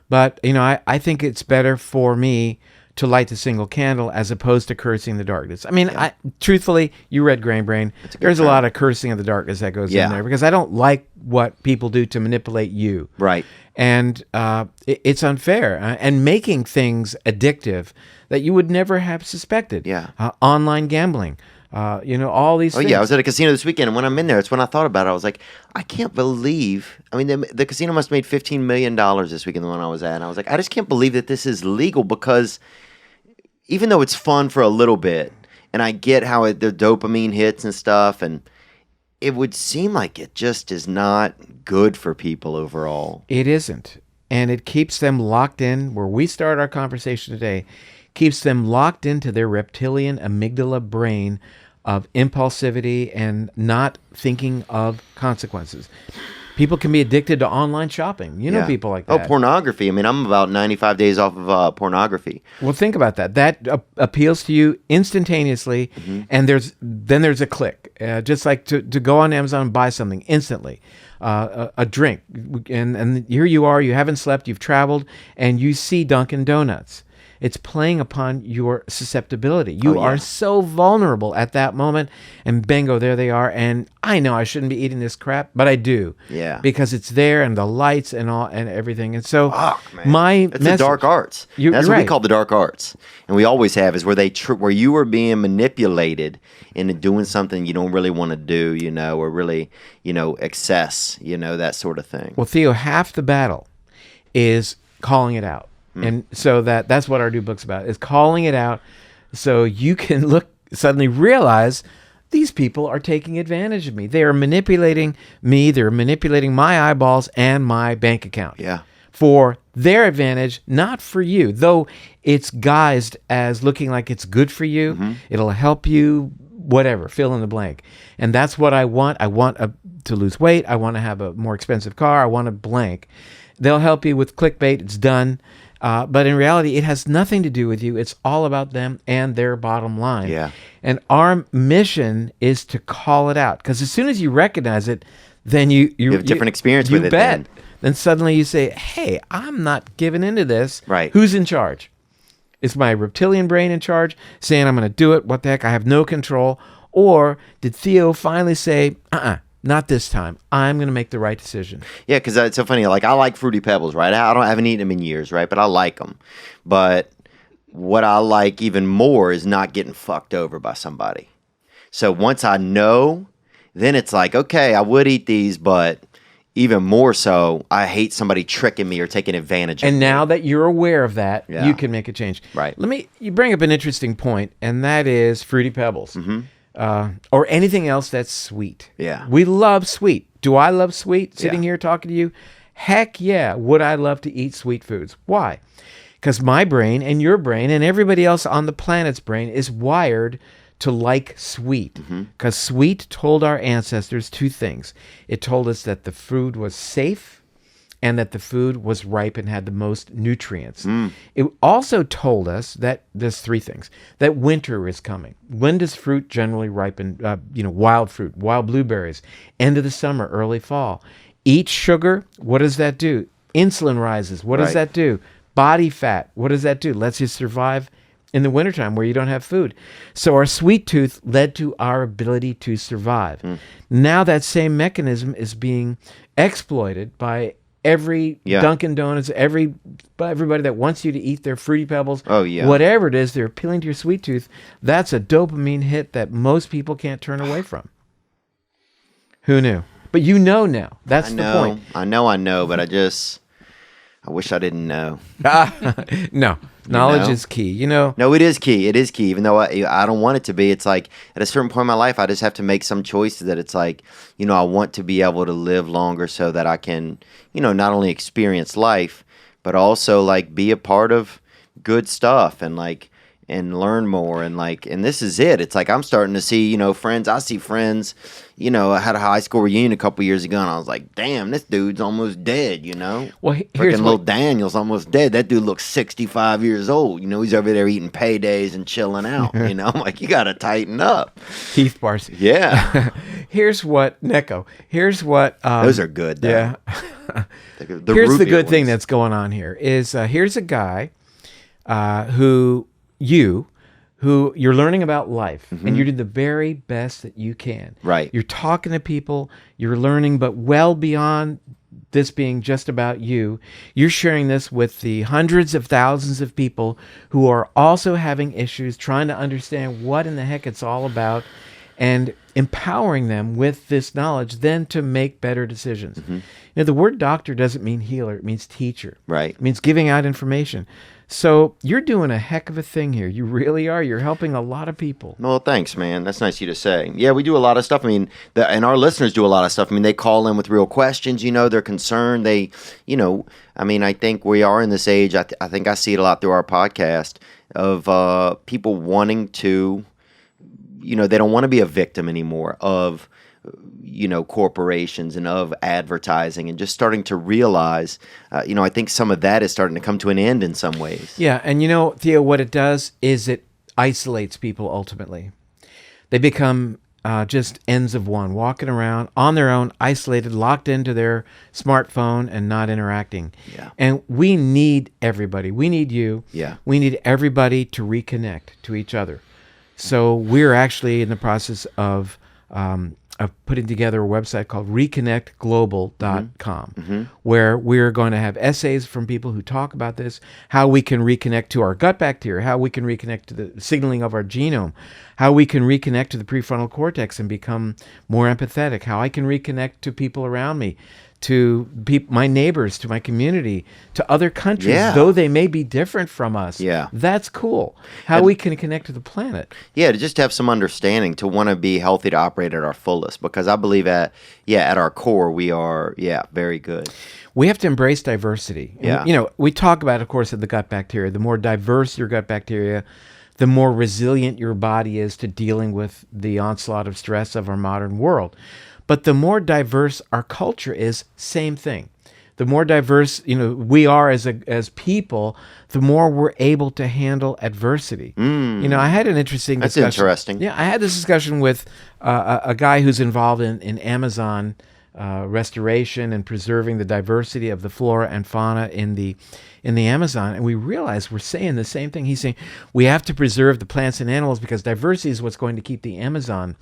Speaker 2: But you know, I think it's better for me to light the single candle as opposed to cursing the darkness. I mean, truthfully, you read Grain Brain. There's a lot of cursing of the darkness that goes in there because I don't like what people do to manipulate you.
Speaker 1: Right.
Speaker 2: And it's unfair and making things addictive that you would never have suspected.
Speaker 1: Yeah.
Speaker 2: Online gambling. You know, all these things.
Speaker 1: Oh, yeah. I was at a casino this weekend, and when I'm in there, it's when I thought about it. I was like, I can't believe. I mean, the casino must have made $15 million this weekend, the one I was at. And I was like, I just can't believe that this is legal because even though it's fun for a little bit, and I get how the dopamine hits and stuff, and it would seem like it just is not good for people overall.
Speaker 2: It isn't. And it keeps them locked in, where we start our conversation today, keeps them locked into their reptilian amygdala brain of impulsivity and not thinking of consequences. People can be addicted to online shopping. You know people like that.
Speaker 1: Oh, pornography. I mean, I'm about 95 days off of pornography.
Speaker 2: Well, think about that. That appeals to you instantaneously, and there's a click. Just like to go on Amazon and buy something instantly. A drink. And here you are, you haven't slept, you've traveled, and you see Dunkin' Donuts. It's playing upon your susceptibility. You are so vulnerable at that moment, and bingo, there they are. And I know I shouldn't be eating this crap, but I do.
Speaker 1: Yeah.
Speaker 2: Because it's there, and the lights and all and everything. And so
Speaker 1: it's the dark arts. That's what we call the dark arts, and we always have is where where you are being manipulated into doing something you don't really want to do, you know, or really, you know, excess, you know, that sort of thing.
Speaker 2: Well, Theo, half the battle is calling it out. And so that's what our new book's about, is calling it out so you can suddenly realize these people are taking advantage of me. They are manipulating me. They're manipulating my eyeballs and my bank account for their advantage, not for you, though it's guised as looking like it's good for you. It'll help you, whatever, fill in the blank. And that's what I want. I want to lose weight. I want to have a more expensive car. I want a blank. They'll help you with clickbait. It's done. But in reality, it has nothing to do with you. It's all about them and their bottom line.
Speaker 1: Yeah.
Speaker 2: And our mission is to call it out. Because as soon as you recognize it, then you
Speaker 1: have a different experience with it.
Speaker 2: You bet. Then suddenly you say, hey, I'm not giving into this.
Speaker 1: Right.
Speaker 2: Who's in charge? Is my reptilian brain in charge, saying I'm going to do it? What the heck? I have no control. Or did Theo finally say, not this time. I'm going to make the right decision.
Speaker 1: Yeah, because it's so funny. Like, I like Fruity Pebbles, right? I haven't eaten them in years, right? But I like them. But what I like even more is not getting fucked over by somebody. So once I know, then it's like, okay, I would eat these, but even more so, I hate somebody tricking me or taking advantage of me.
Speaker 2: And now that you're aware of that, you can make a change.
Speaker 1: Right.
Speaker 2: You bring up an interesting point, and that is Fruity Pebbles. Or anything else that's sweet.
Speaker 1: Yeah.
Speaker 2: We love sweet. Do I love sweet sitting here talking to you? Heck yeah. Would I love to eat sweet foods? Why? Because my brain and your brain and everybody else on the planet's brain is wired to like sweet. Because sweet told our ancestors two things. It told us that the food was safe and that the food was ripe and had the most nutrients. It also told us that there's three things. That winter is coming. When does fruit generally ripen? Wild fruit, wild blueberries. End of the summer, early fall. Eat sugar. What does that do? Insulin rises. What does that do? Body fat. What does that do? Lets you survive in the wintertime where you don't have food. So our sweet tooth led to our ability to survive. Now that same mechanism is being exploited by every Dunkin' Donuts, everybody that wants you to eat their Fruity Pebbles, whatever it is, they're appealing to your sweet tooth. That's a dopamine hit that most people can't turn away from. Who knew? But you know now. That's the point.
Speaker 1: I know, but I wish I didn't know.
Speaker 2: No. Knowledge is key. You know.
Speaker 1: No, it is key. It is key. Even though I don't want it to be, it's like at a certain point in my life, I just have to make some choices that it's like, you know, I want to be able to live longer so that I can, you know, not only experience life, but also like be a part of good stuff and like, and learn more. And like, and this is it. It's like, I'm starting to see, you know, friends. I see friends, you know, I had a high school reunion a couple years ago and I was like, damn, this dude's almost dead, you know?
Speaker 2: Well, here's
Speaker 1: little Daniel's almost dead. That dude looks 65 years old. You know, he's over there eating paydays and chilling out, you know? I'm like, you got to tighten up.
Speaker 2: Keith Barcy.
Speaker 1: Yeah.
Speaker 2: Here's what,
Speaker 1: Those are good, though.
Speaker 2: Yeah. Here's the good thing that's going on here is here's a guy who you're learning about life and you're doing the very best that you can.
Speaker 1: Right.
Speaker 2: You're talking to people, you're learning, but well beyond this being just about you, you're sharing this with the hundreds of thousands of people who are also having issues, trying to understand what in the heck it's all about and empowering them with this knowledge then to make better decisions. You know, the word doctor doesn't mean healer, it means teacher.
Speaker 1: Right.
Speaker 2: It means giving out information. So you're doing a heck of a thing here. You really are. You're helping a lot of people.
Speaker 1: Well, thanks, man. That's nice of you to say. Yeah, we do a lot of stuff. I mean, and our listeners do a lot of stuff. I mean, they call in with real questions. You know, they're concerned. They, you know, I mean, I think we are in this age. I think I see it a lot through our podcast of people wanting to, you know, they don't want to be a victim anymore of, you know, corporations and of advertising and just starting to realize, you know, I think some of that is starting to come to an end in some ways.
Speaker 2: Yeah. And, you know, Theo, what it does is it isolates people ultimately. They become just ends of one, walking around on their own, isolated, locked into their smartphone and not interacting.
Speaker 1: Yeah.
Speaker 2: And we need everybody. We need you.
Speaker 1: Yeah.
Speaker 2: We need everybody to reconnect to each other. So we're actually in the process of putting together a website called reconnectglobal.com, where we're going to have essays from people who talk about this, how we can reconnect to our gut bacteria, how we can reconnect to the signaling of our genome, how we can reconnect to the prefrontal cortex and become more empathetic, how I can reconnect to people around me, to my neighbors, to my community, to other countries, though they may be different from us.
Speaker 1: Yeah.
Speaker 2: That's cool. How we can connect to the planet.
Speaker 1: Yeah, to just have some understanding, to want to be healthy, to operate at our fullest, because I believe at our core, we are, very good.
Speaker 2: We have to embrace diversity.
Speaker 1: Yeah.
Speaker 2: And, you know, we talk about, of course, the gut bacteria. The more diverse your gut bacteria, the more resilient your body is to dealing with the onslaught of stress of our modern world. But the more diverse our culture is, same thing. The more diverse, you know, we are as people, the more we're able to handle adversity. You know, I had an interesting discussion.
Speaker 1: That's interesting.
Speaker 2: Yeah, I had this discussion with a guy who's involved in Amazon restoration and preserving the diversity of the flora and fauna in the Amazon, and we realized we're saying the same thing. He's saying we have to preserve the plants and animals because diversity is what's going to keep the Amazon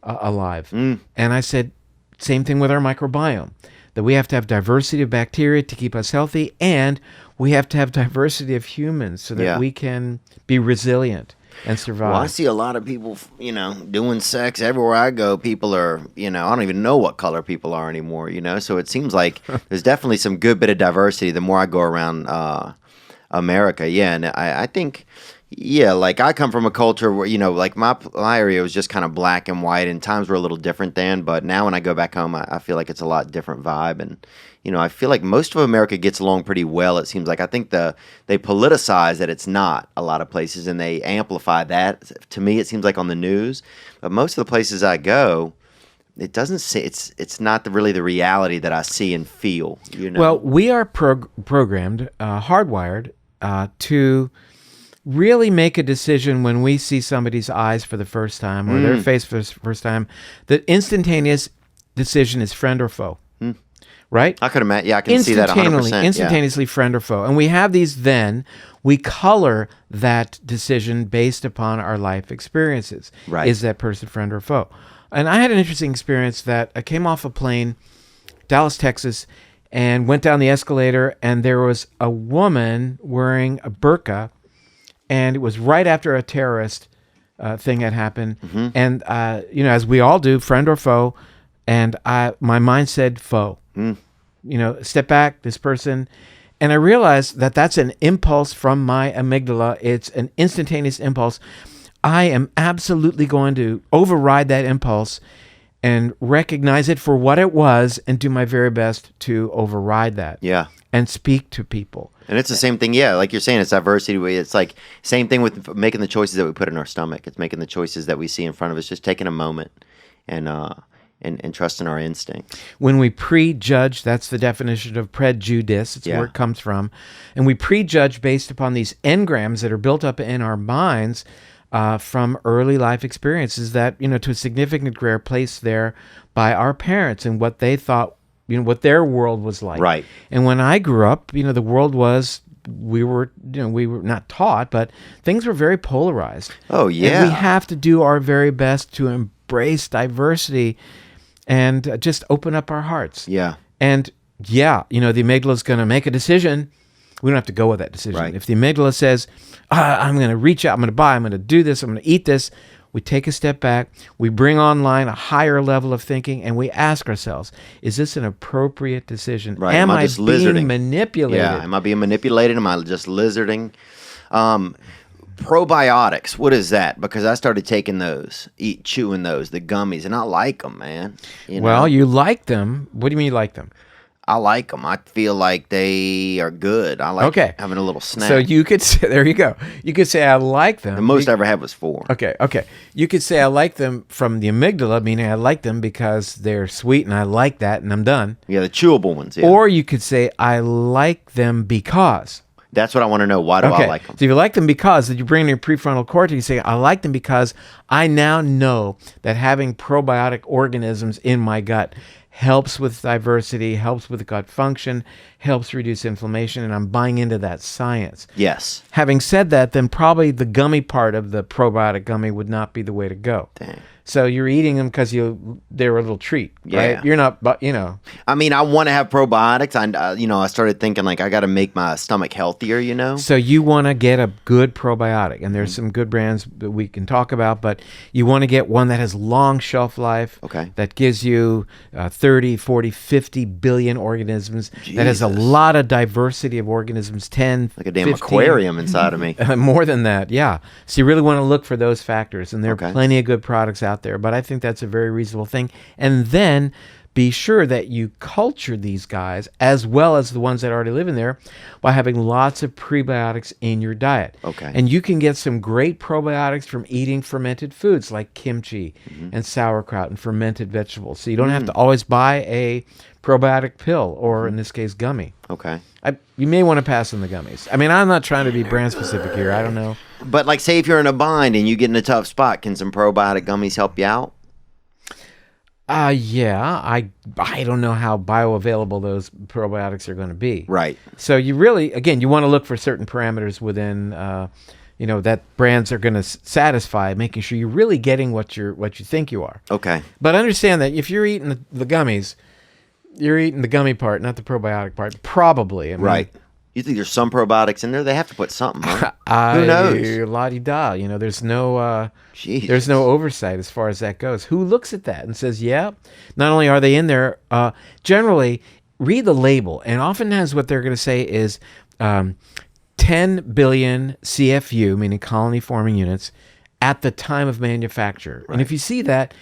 Speaker 2: alive. And I said, same thing with our microbiome, that we have to have diversity of bacteria to keep us healthy, and we have to have diversity of humans so that we can be resilient and survive.
Speaker 1: Well, I see a lot of people, you know, doing sex everywhere I go. People are, you know, I don't even know what color people are anymore, you know, so it seems like there's definitely some good bit of diversity the more I go around America. Yeah, and I think... Yeah, like I come from a culture where, you know, like my area was just kind of black and white, and times were a little different then. But now when I go back home, I feel like it's a lot different vibe. And, you know, I feel like most of America gets along pretty well, it seems like. I think they politicize that it's not a lot of places, and they amplify that. To me, it seems like on the news. But most of the places I go, it doesn't say it's not really the reality that I see and feel, you know.
Speaker 2: Well, we are programmed, hardwired to really make a decision when we see somebody's eyes for the first time or their face for the first time. The instantaneous decision is friend or foe. right?
Speaker 1: I could imagine. Yeah, I can see that 100%.
Speaker 2: Instantaneously, friend or foe. And we have these then. We color that decision based upon our life experiences.
Speaker 1: Right.
Speaker 2: Is that person friend or foe? And I had an interesting experience that I came off a plane, Dallas, Texas, and went down the escalator, and there was a woman wearing a burqa, and it was right after a terrorist thing had happened.
Speaker 1: Mm-hmm.
Speaker 2: And, as we all do, friend or foe, and my mind said foe. Step back, this person. And I realized that that's an impulse from my amygdala. It's an instantaneous impulse. I am absolutely going to override that impulse and recognize it for what it was and do my very best to override that.
Speaker 1: Yeah.
Speaker 2: And speak to people.
Speaker 1: And it's the same thing. Yeah. Like you're saying, it's diversity. It's like same thing with making the choices that we put in our stomach. It's making the choices that we see in front of us, just taking a moment and trusting our instinct.
Speaker 2: When we prejudge, that's the definition of prejudice. It's where it comes from. And we prejudge based upon these engrams that are built up in our minds from early life experiences that, to a significant degree are placed there by our parents and what they thought, what their world was like.
Speaker 1: Right.
Speaker 2: And when I grew up, the world was, we were not taught, but things were very polarized.
Speaker 1: Oh, yeah.
Speaker 2: And we have to do our very best to embrace diversity and just open up our hearts.
Speaker 1: Yeah.
Speaker 2: And the amygdala is going to make a decision. We don't have to go with that decision.
Speaker 1: Right.
Speaker 2: If the amygdala says, I'm going to reach out, I'm going to buy, I'm going to do this, I'm going to eat this, we take a step back, we bring online a higher level of thinking, and we ask ourselves, is this an appropriate decision?
Speaker 1: Right.
Speaker 2: Am I
Speaker 1: just
Speaker 2: being
Speaker 1: lizarding?
Speaker 2: manipulated?
Speaker 1: Yeah. Am I being manipulated? Am I just lizarding? Probiotics, what is that? Because I started taking those, chewing those, the gummies, and I like them, man.
Speaker 2: Well, you like them. What do you mean you like them?
Speaker 1: I like them. I feel like they are good. I like having a little snack.
Speaker 2: So you could say, there you go. You could say, I like them.
Speaker 1: The most I ever had was 4.
Speaker 2: Okay. You could say, I like them from the amygdala, meaning I like them because they're sweet and I like that and I'm done.
Speaker 1: Yeah, the chewable ones. Yeah.
Speaker 2: Or you could say, I like them because.
Speaker 1: That's what I want to know. Why do I like them?
Speaker 2: So if you like them because, that you bring in your prefrontal cortex, you say, I like them because I now know that having probiotic organisms in my gut helps with diversity, helps with gut function, helps reduce inflammation, and I'm buying into that science.
Speaker 1: Yes.
Speaker 2: Having said that, then probably the gummy part of the probiotic gummy would not be the way to go.
Speaker 1: Dang.
Speaker 2: So you're eating them because they're a little treat, right?
Speaker 1: Yeah.
Speaker 2: You're not,
Speaker 1: I mean, I want to have probiotics. I started thinking like I got to make my stomach healthier.
Speaker 2: So you want to get a good probiotic, and there's some good brands that we can talk about, but you want to get one that has long shelf life.
Speaker 1: Okay.
Speaker 2: That gives you 30, 40, 50 billion organisms.
Speaker 1: Jesus.
Speaker 2: That has a lot of diversity of organisms, 10,
Speaker 1: Like a damn
Speaker 2: 15,
Speaker 1: aquarium inside of me.
Speaker 2: More than that, yeah. So you really want to look for those factors, and there
Speaker 1: Okay.
Speaker 2: are plenty of good products out there, but I think that's a very reasonable thing. And then be sure that you culture these guys as well as the ones that already live in there by having lots of prebiotics in your diet.
Speaker 1: Okay.
Speaker 2: And you can get some great probiotics from eating fermented foods like kimchi and sauerkraut and fermented vegetables. So you don't have to always buy a probiotic pill or, in this case, gummy.
Speaker 1: Okay.
Speaker 2: You may want to pass on the gummies. I mean, I'm not trying to be brand specific here. I don't know.
Speaker 1: But like, say if you're in a bind and you get in a tough spot, can some probiotic gummies help you out?
Speaker 2: Yeah. I don't know how bioavailable those probiotics are going to be.
Speaker 1: Right.
Speaker 2: So you really, again, you want to look for certain parameters within, that brands are going to satisfy, making sure you're really getting what you think you are.
Speaker 1: Okay.
Speaker 2: But understand that if you're eating the gummies, you're eating the gummy part, not the probiotic part. Probably. I mean,
Speaker 1: Right. You think there's some probiotics in there? They have to put something, huh? Who knows?
Speaker 2: La-di-da. There's no
Speaker 1: Jeez.
Speaker 2: there's no oversight as far as that goes. Who looks at that and says, yeah, not only are they in there, generally read the label. And oftentimes what they're going to say is 10 billion CFU, meaning colony forming units, at the time of manufacture.
Speaker 1: Right.
Speaker 2: And if you see that,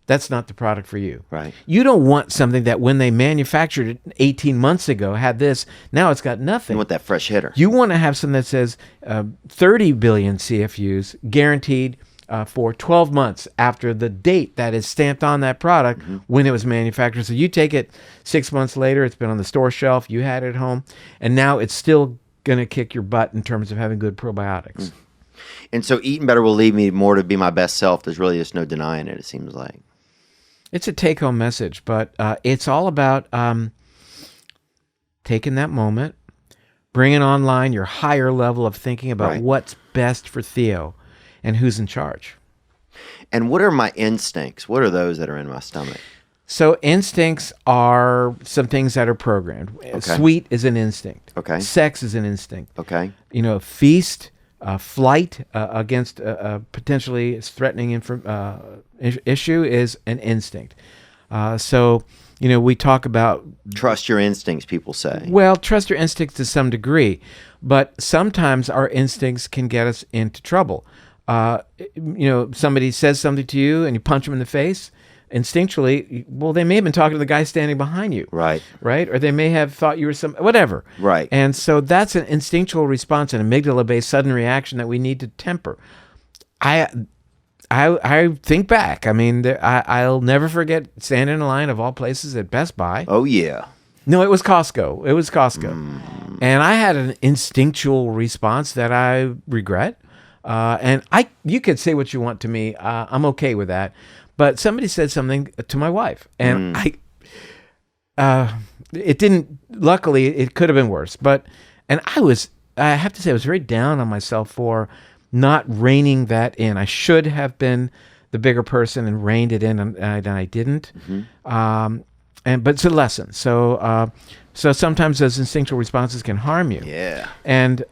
Speaker 2: that's not the product for you.
Speaker 1: Right.
Speaker 2: You don't want something that when they manufactured it 18 months ago had this, now it's got nothing.
Speaker 1: You want that fresh hitter.
Speaker 2: You want to have something that says 30 billion CFUs guaranteed for 12 months after the date that is stamped on that product when it was manufactured. So you take it 6 months later, it's been on the store shelf, you had it at home, and now it's still going to kick your butt in terms of having good probiotics.
Speaker 1: And so eating better will lead me more to be my best self. There's really just no denying it seems like.
Speaker 2: It's a take-home message, but it's all about taking that moment, bringing online your higher level of thinking about what's best for Theo and who's in charge.
Speaker 1: And what are my instincts? What are those that are in my stomach?
Speaker 2: So instincts are some things that are programmed.
Speaker 1: Okay.
Speaker 2: Sweet is an instinct.
Speaker 1: Okay.
Speaker 2: Sex is an instinct.
Speaker 1: Okay.
Speaker 2: Feast, flight against a potentially threatening issue is an instinct. So we talk about...
Speaker 1: Trust your instincts, people say.
Speaker 2: Well, trust your instincts to some degree, but sometimes our instincts can get us into trouble. Somebody says something to you and you punch them in the face. Instinctually, well, they may have been talking to the guy standing behind you. Right. Or they may have thought you were whatever.
Speaker 1: Right.
Speaker 2: And so that's an instinctual response, an amygdala-based sudden reaction that we need to temper. I think back. I mean, I'll never forget standing in a line of all places at Best Buy.
Speaker 1: Oh, yeah.
Speaker 2: No, it was Costco. And I had an instinctual response that I regret. And you could say what you want to me. I'm okay with that. But somebody said something to my wife, and it didn't, luckily, it could have been worse. I have to say, I was very down on myself for not reining that in. I should have been the bigger person and reined it in, and I didn't. But it's a lesson. So sometimes those instinctual responses can harm you.
Speaker 1: Yeah.
Speaker 2: And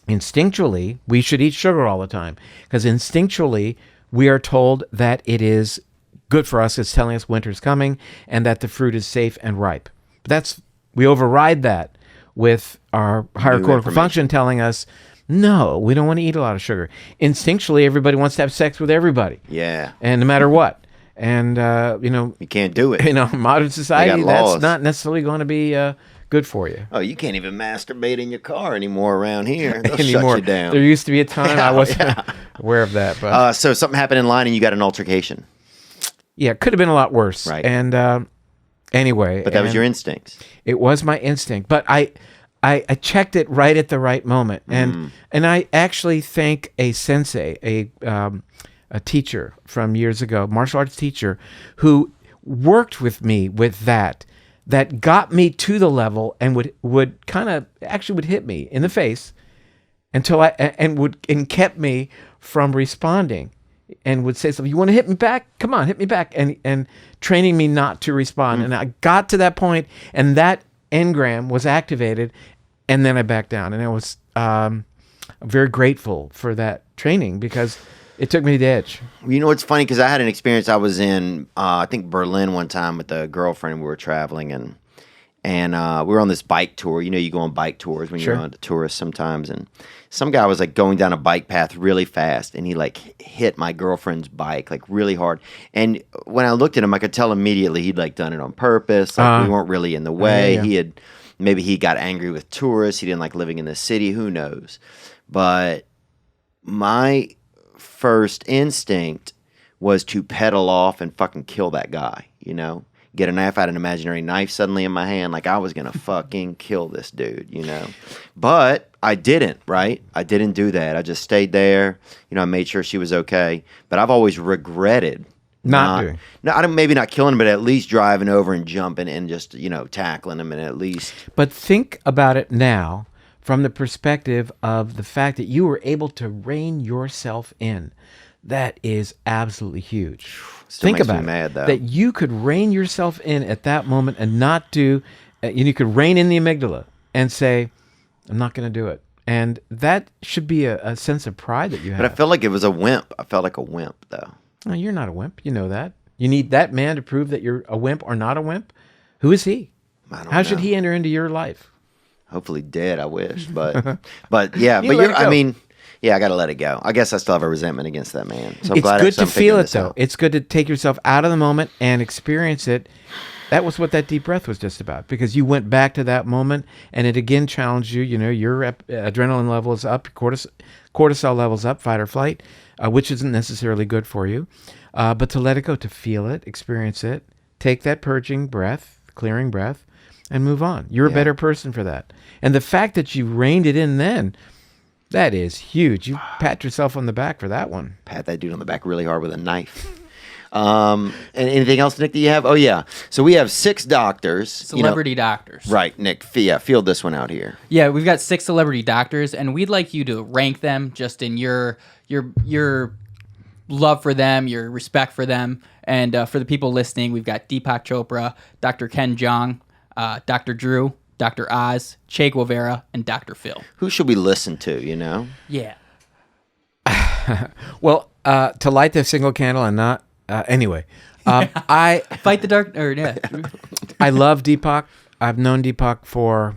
Speaker 2: instinctually, we should eat sugar all the time, because instinctually, we are told that it is good for us. It's telling us winter's coming and that the fruit is safe and ripe. But we override that with our higher cortical function telling us, no, we don't want to eat a lot of sugar. Instinctually, everybody wants to have sex with everybody.
Speaker 1: Yeah.
Speaker 2: And no matter what. And,
Speaker 1: you can't do it.
Speaker 2: Modern society, that's not necessarily going to be good for you.
Speaker 1: Oh, you can't even masturbate in your car anymore around here. They'll shut you down.
Speaker 2: There used to be a time I wasn't aware of that. But
Speaker 1: so something happened in line and you got an altercation.
Speaker 2: Yeah, it could have been a lot worse.
Speaker 1: Right.
Speaker 2: And anyway.
Speaker 1: But that was your instincts.
Speaker 2: It was my instinct. But I checked it right at the right moment. And I actually thank a sensei, a teacher from years ago, martial arts teacher, who worked with me with that got me to the level and would kind of actually would hit me in the face until and kept me from responding, and would say something, you want to hit me back? Come on, hit me back. And training me not to respond. And I got to that point, and that engram was activated, and then I backed down. And I was very grateful for that training, because it took me to the edge.
Speaker 1: You know, it's funny, because I had an experience. I was in, I think, Berlin one time with a girlfriend. We were traveling, and we were on this bike tour. You go on bike tours when you're on tourists sometimes. And some guy was going down a bike path really fast, and he hit my girlfriend's bike really hard. And when I looked at him, I could tell immediately he'd done it on purpose. We weren't really in the way. Yeah. Maybe he got angry with tourists. He didn't like living in the city. Who knows? But my first instinct was to pedal off and fucking kill that guy, get a knife. I had an imaginary knife suddenly in my hand, like I was gonna fucking kill this dude, but I didn't. Right, I didn't do that. I just stayed there. I made sure she was okay, but I've always regretted
Speaker 2: not doing.
Speaker 1: No, I don't, maybe not killing him, but at least driving over and jumping and just tackling him, and at least.
Speaker 2: But think about it now from the perspective of the fact that you were able to rein yourself in. That is absolutely huge. Think about it, that you could rein yourself in at that moment and not do, you could rein in the amygdala and say, I'm not going to do it. And that should be a sense of pride that you have.
Speaker 1: But I felt like it was a wimp. I felt like a wimp, though.
Speaker 2: No, you're not a wimp. You know that. You need that man to prove that you're a wimp or not a wimp. Who is he? How should he enter into your life?
Speaker 1: Hopefully dead, I wish. But yeah, but you're, I mean, yeah, I got to let it go. I guess I still have a resentment against that man. So
Speaker 2: it's good to feel it, though. It's good to take yourself out of the moment and experience it. That was what that deep breath was just about, because you went back to that moment and it again challenged you. Your adrenaline level is up, cortisol levels up, fight or flight, which isn't necessarily good for you. But to let it go, to feel it, experience it, take that purging breath, clearing breath, and move on. You're a better person for that. And the fact that you reined it in then, that is huge. You pat yourself on the back for that one.
Speaker 1: Pat that dude on the back really hard with a knife. And anything else, Nick, that you have? Oh, yeah. So we have 6 doctors.
Speaker 4: Celebrity doctors.
Speaker 1: Right, Nick. Field this one out here.
Speaker 4: Yeah, we've got 6 celebrity doctors, and we'd like you to rank them just in your love for them, your respect for them. And for the people listening, we've got Deepak Chopra, Dr. Ken Jeong, Dr. Drew, Dr. Oz, Che Guevara, and Dr. Phil.
Speaker 1: Who should we listen to, you know?
Speaker 4: Yeah.
Speaker 2: Well, to light the single candle and not... anyway, I
Speaker 4: Fight the dark... Or, yeah.
Speaker 2: I love Deepak. I've known Deepak for,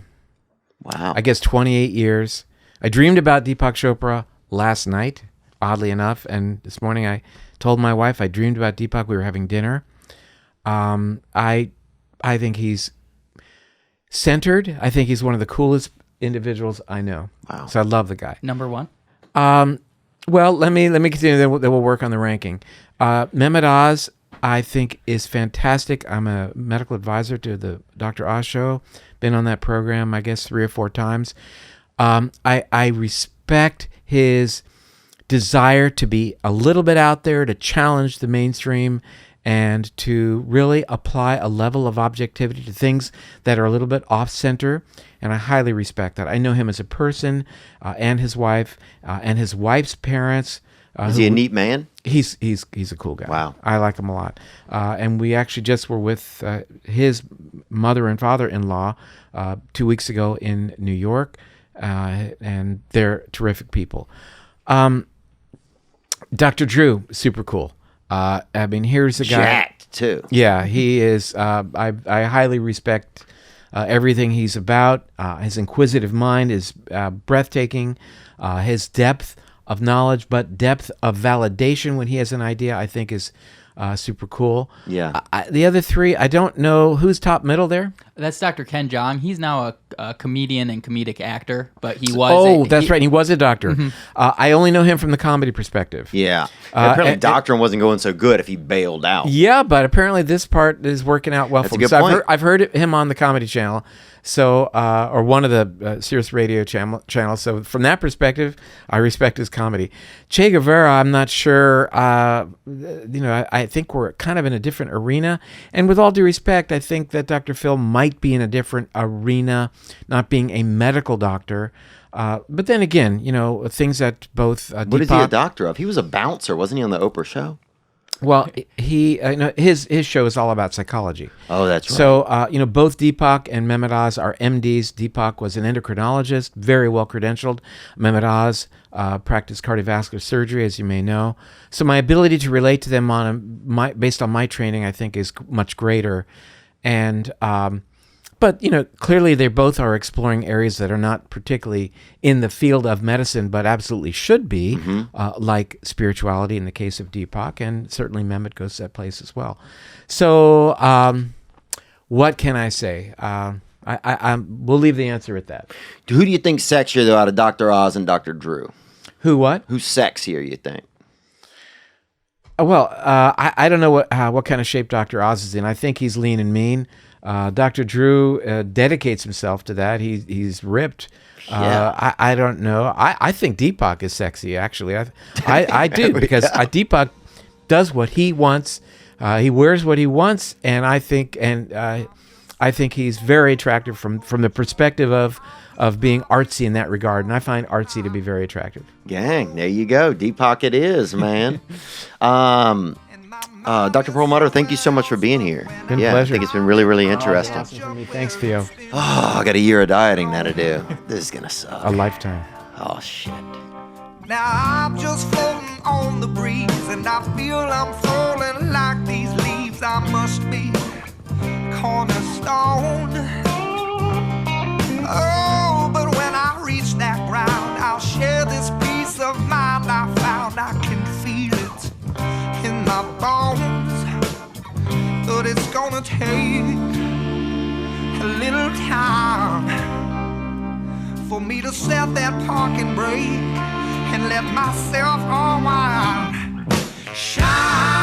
Speaker 1: Wow.
Speaker 2: I guess, 28 years. I dreamed about Deepak Chopra last night, oddly enough, and this morning I told my wife I dreamed about Deepak. We were having dinner. I think he's centered. I think he's one of the coolest individuals I know.
Speaker 1: Wow.
Speaker 2: So I love the guy.
Speaker 4: Number 1?
Speaker 2: Well, let me continue. Then we'll work on the ranking. Mehmet Oz, I think, is fantastic. I'm a medical advisor to the Dr. Oz show. Been on that program, I guess, 3 or 4 times. I respect his desire to be a little bit out there, to challenge the mainstream, and to really apply a level of objectivity to things that are a little bit off-center, and I highly respect that. I know him as a person, and his wife, and his wife's parents.
Speaker 1: Is he a neat man?
Speaker 2: He's a cool guy.
Speaker 1: Wow.
Speaker 2: I like him a lot. And we actually just were with his mother and father-in-law 2 weeks ago in New York, and they're terrific people. Dr. Drew, super cool. I mean, here's a guy.
Speaker 1: Jacked, too.
Speaker 2: Yeah, he is. I highly respect everything he's about. His inquisitive mind is breathtaking. His depth of knowledge, but depth of validation when he has an idea, I think is super cool.
Speaker 1: Yeah.
Speaker 2: The other 3, I don't know who's top middle there.
Speaker 4: That's Dr. Ken Jeong. He's now a comedian and comedic actor, but he was...
Speaker 2: That's right. He was a doctor.
Speaker 4: Mm-hmm.
Speaker 2: I only know him from the comedy perspective.
Speaker 1: Yeah. Apparently, doctoring wasn't going so good if he bailed out.
Speaker 2: Yeah, but apparently this part is working out well
Speaker 1: That's
Speaker 2: for
Speaker 1: a
Speaker 2: him.
Speaker 1: good
Speaker 2: So
Speaker 1: point.
Speaker 2: I've heard him on the Comedy Channel, so or one of the Sirius Radio channels. So from that perspective, I respect his comedy. Che Guevara, I'm not sure. I think we're kind of in a different arena. And with all due respect, I think that Dr. Phil might be in a different arena, not being a medical doctor. But then again, things that both
Speaker 1: What is he a doctor of? He was a bouncer, wasn't he, on the Oprah show?
Speaker 2: Well, his show is all about psychology.
Speaker 1: Oh, that's right.
Speaker 2: So, both Deepak and Mehmet Oz are MDs. Deepak was an endocrinologist, very well credentialed. Mehmet Oz practiced cardiovascular surgery, as you may know. So my ability to relate to them based on my training, I think, is much greater. And but clearly they both are exploring areas that are not particularly in the field of medicine, but absolutely should be, like spirituality in the case of Deepak, and certainly Mehmet goes to that place as well. So, what can I say? We'll leave the answer at that.
Speaker 1: Who do you think sexier, though, out of Dr. Oz and Dr. Drew?
Speaker 2: Who? What?
Speaker 1: Who's sexier, you think?
Speaker 2: Well, I don't know what kind of shape Dr. Oz is in. I think he's lean and mean. Dr. Drew dedicates himself to that. He's ripped.
Speaker 1: Yeah.
Speaker 2: I don't know. I think Deepak is sexy, actually. I do, because Deepak does what he wants. He wears what he wants, and I think he's very attractive from the perspective of being artsy in that regard, and I find artsy to be very attractive.
Speaker 1: Gang, there you go. Deepak it is, man. Dr. Perlmutter, thank you so much for being here.
Speaker 2: Been a
Speaker 1: I
Speaker 2: pleasure.
Speaker 1: think it's been really, really interesting.
Speaker 2: Awesome for me. Thanks, Theo.
Speaker 1: Oh, I got a year of dieting now to do. This is going to suck.
Speaker 2: A lifetime.
Speaker 1: Oh, shit.
Speaker 7: Now I'm just floating on the breeze, and I feel I'm falling like these leaves. I must be cornerstone. Oh, but when I reach that ground, I'll share this peace of mind I found. I can feel it in my bones, but it's gonna take a little time for me to set that parking brake and let myself unwind. Shine.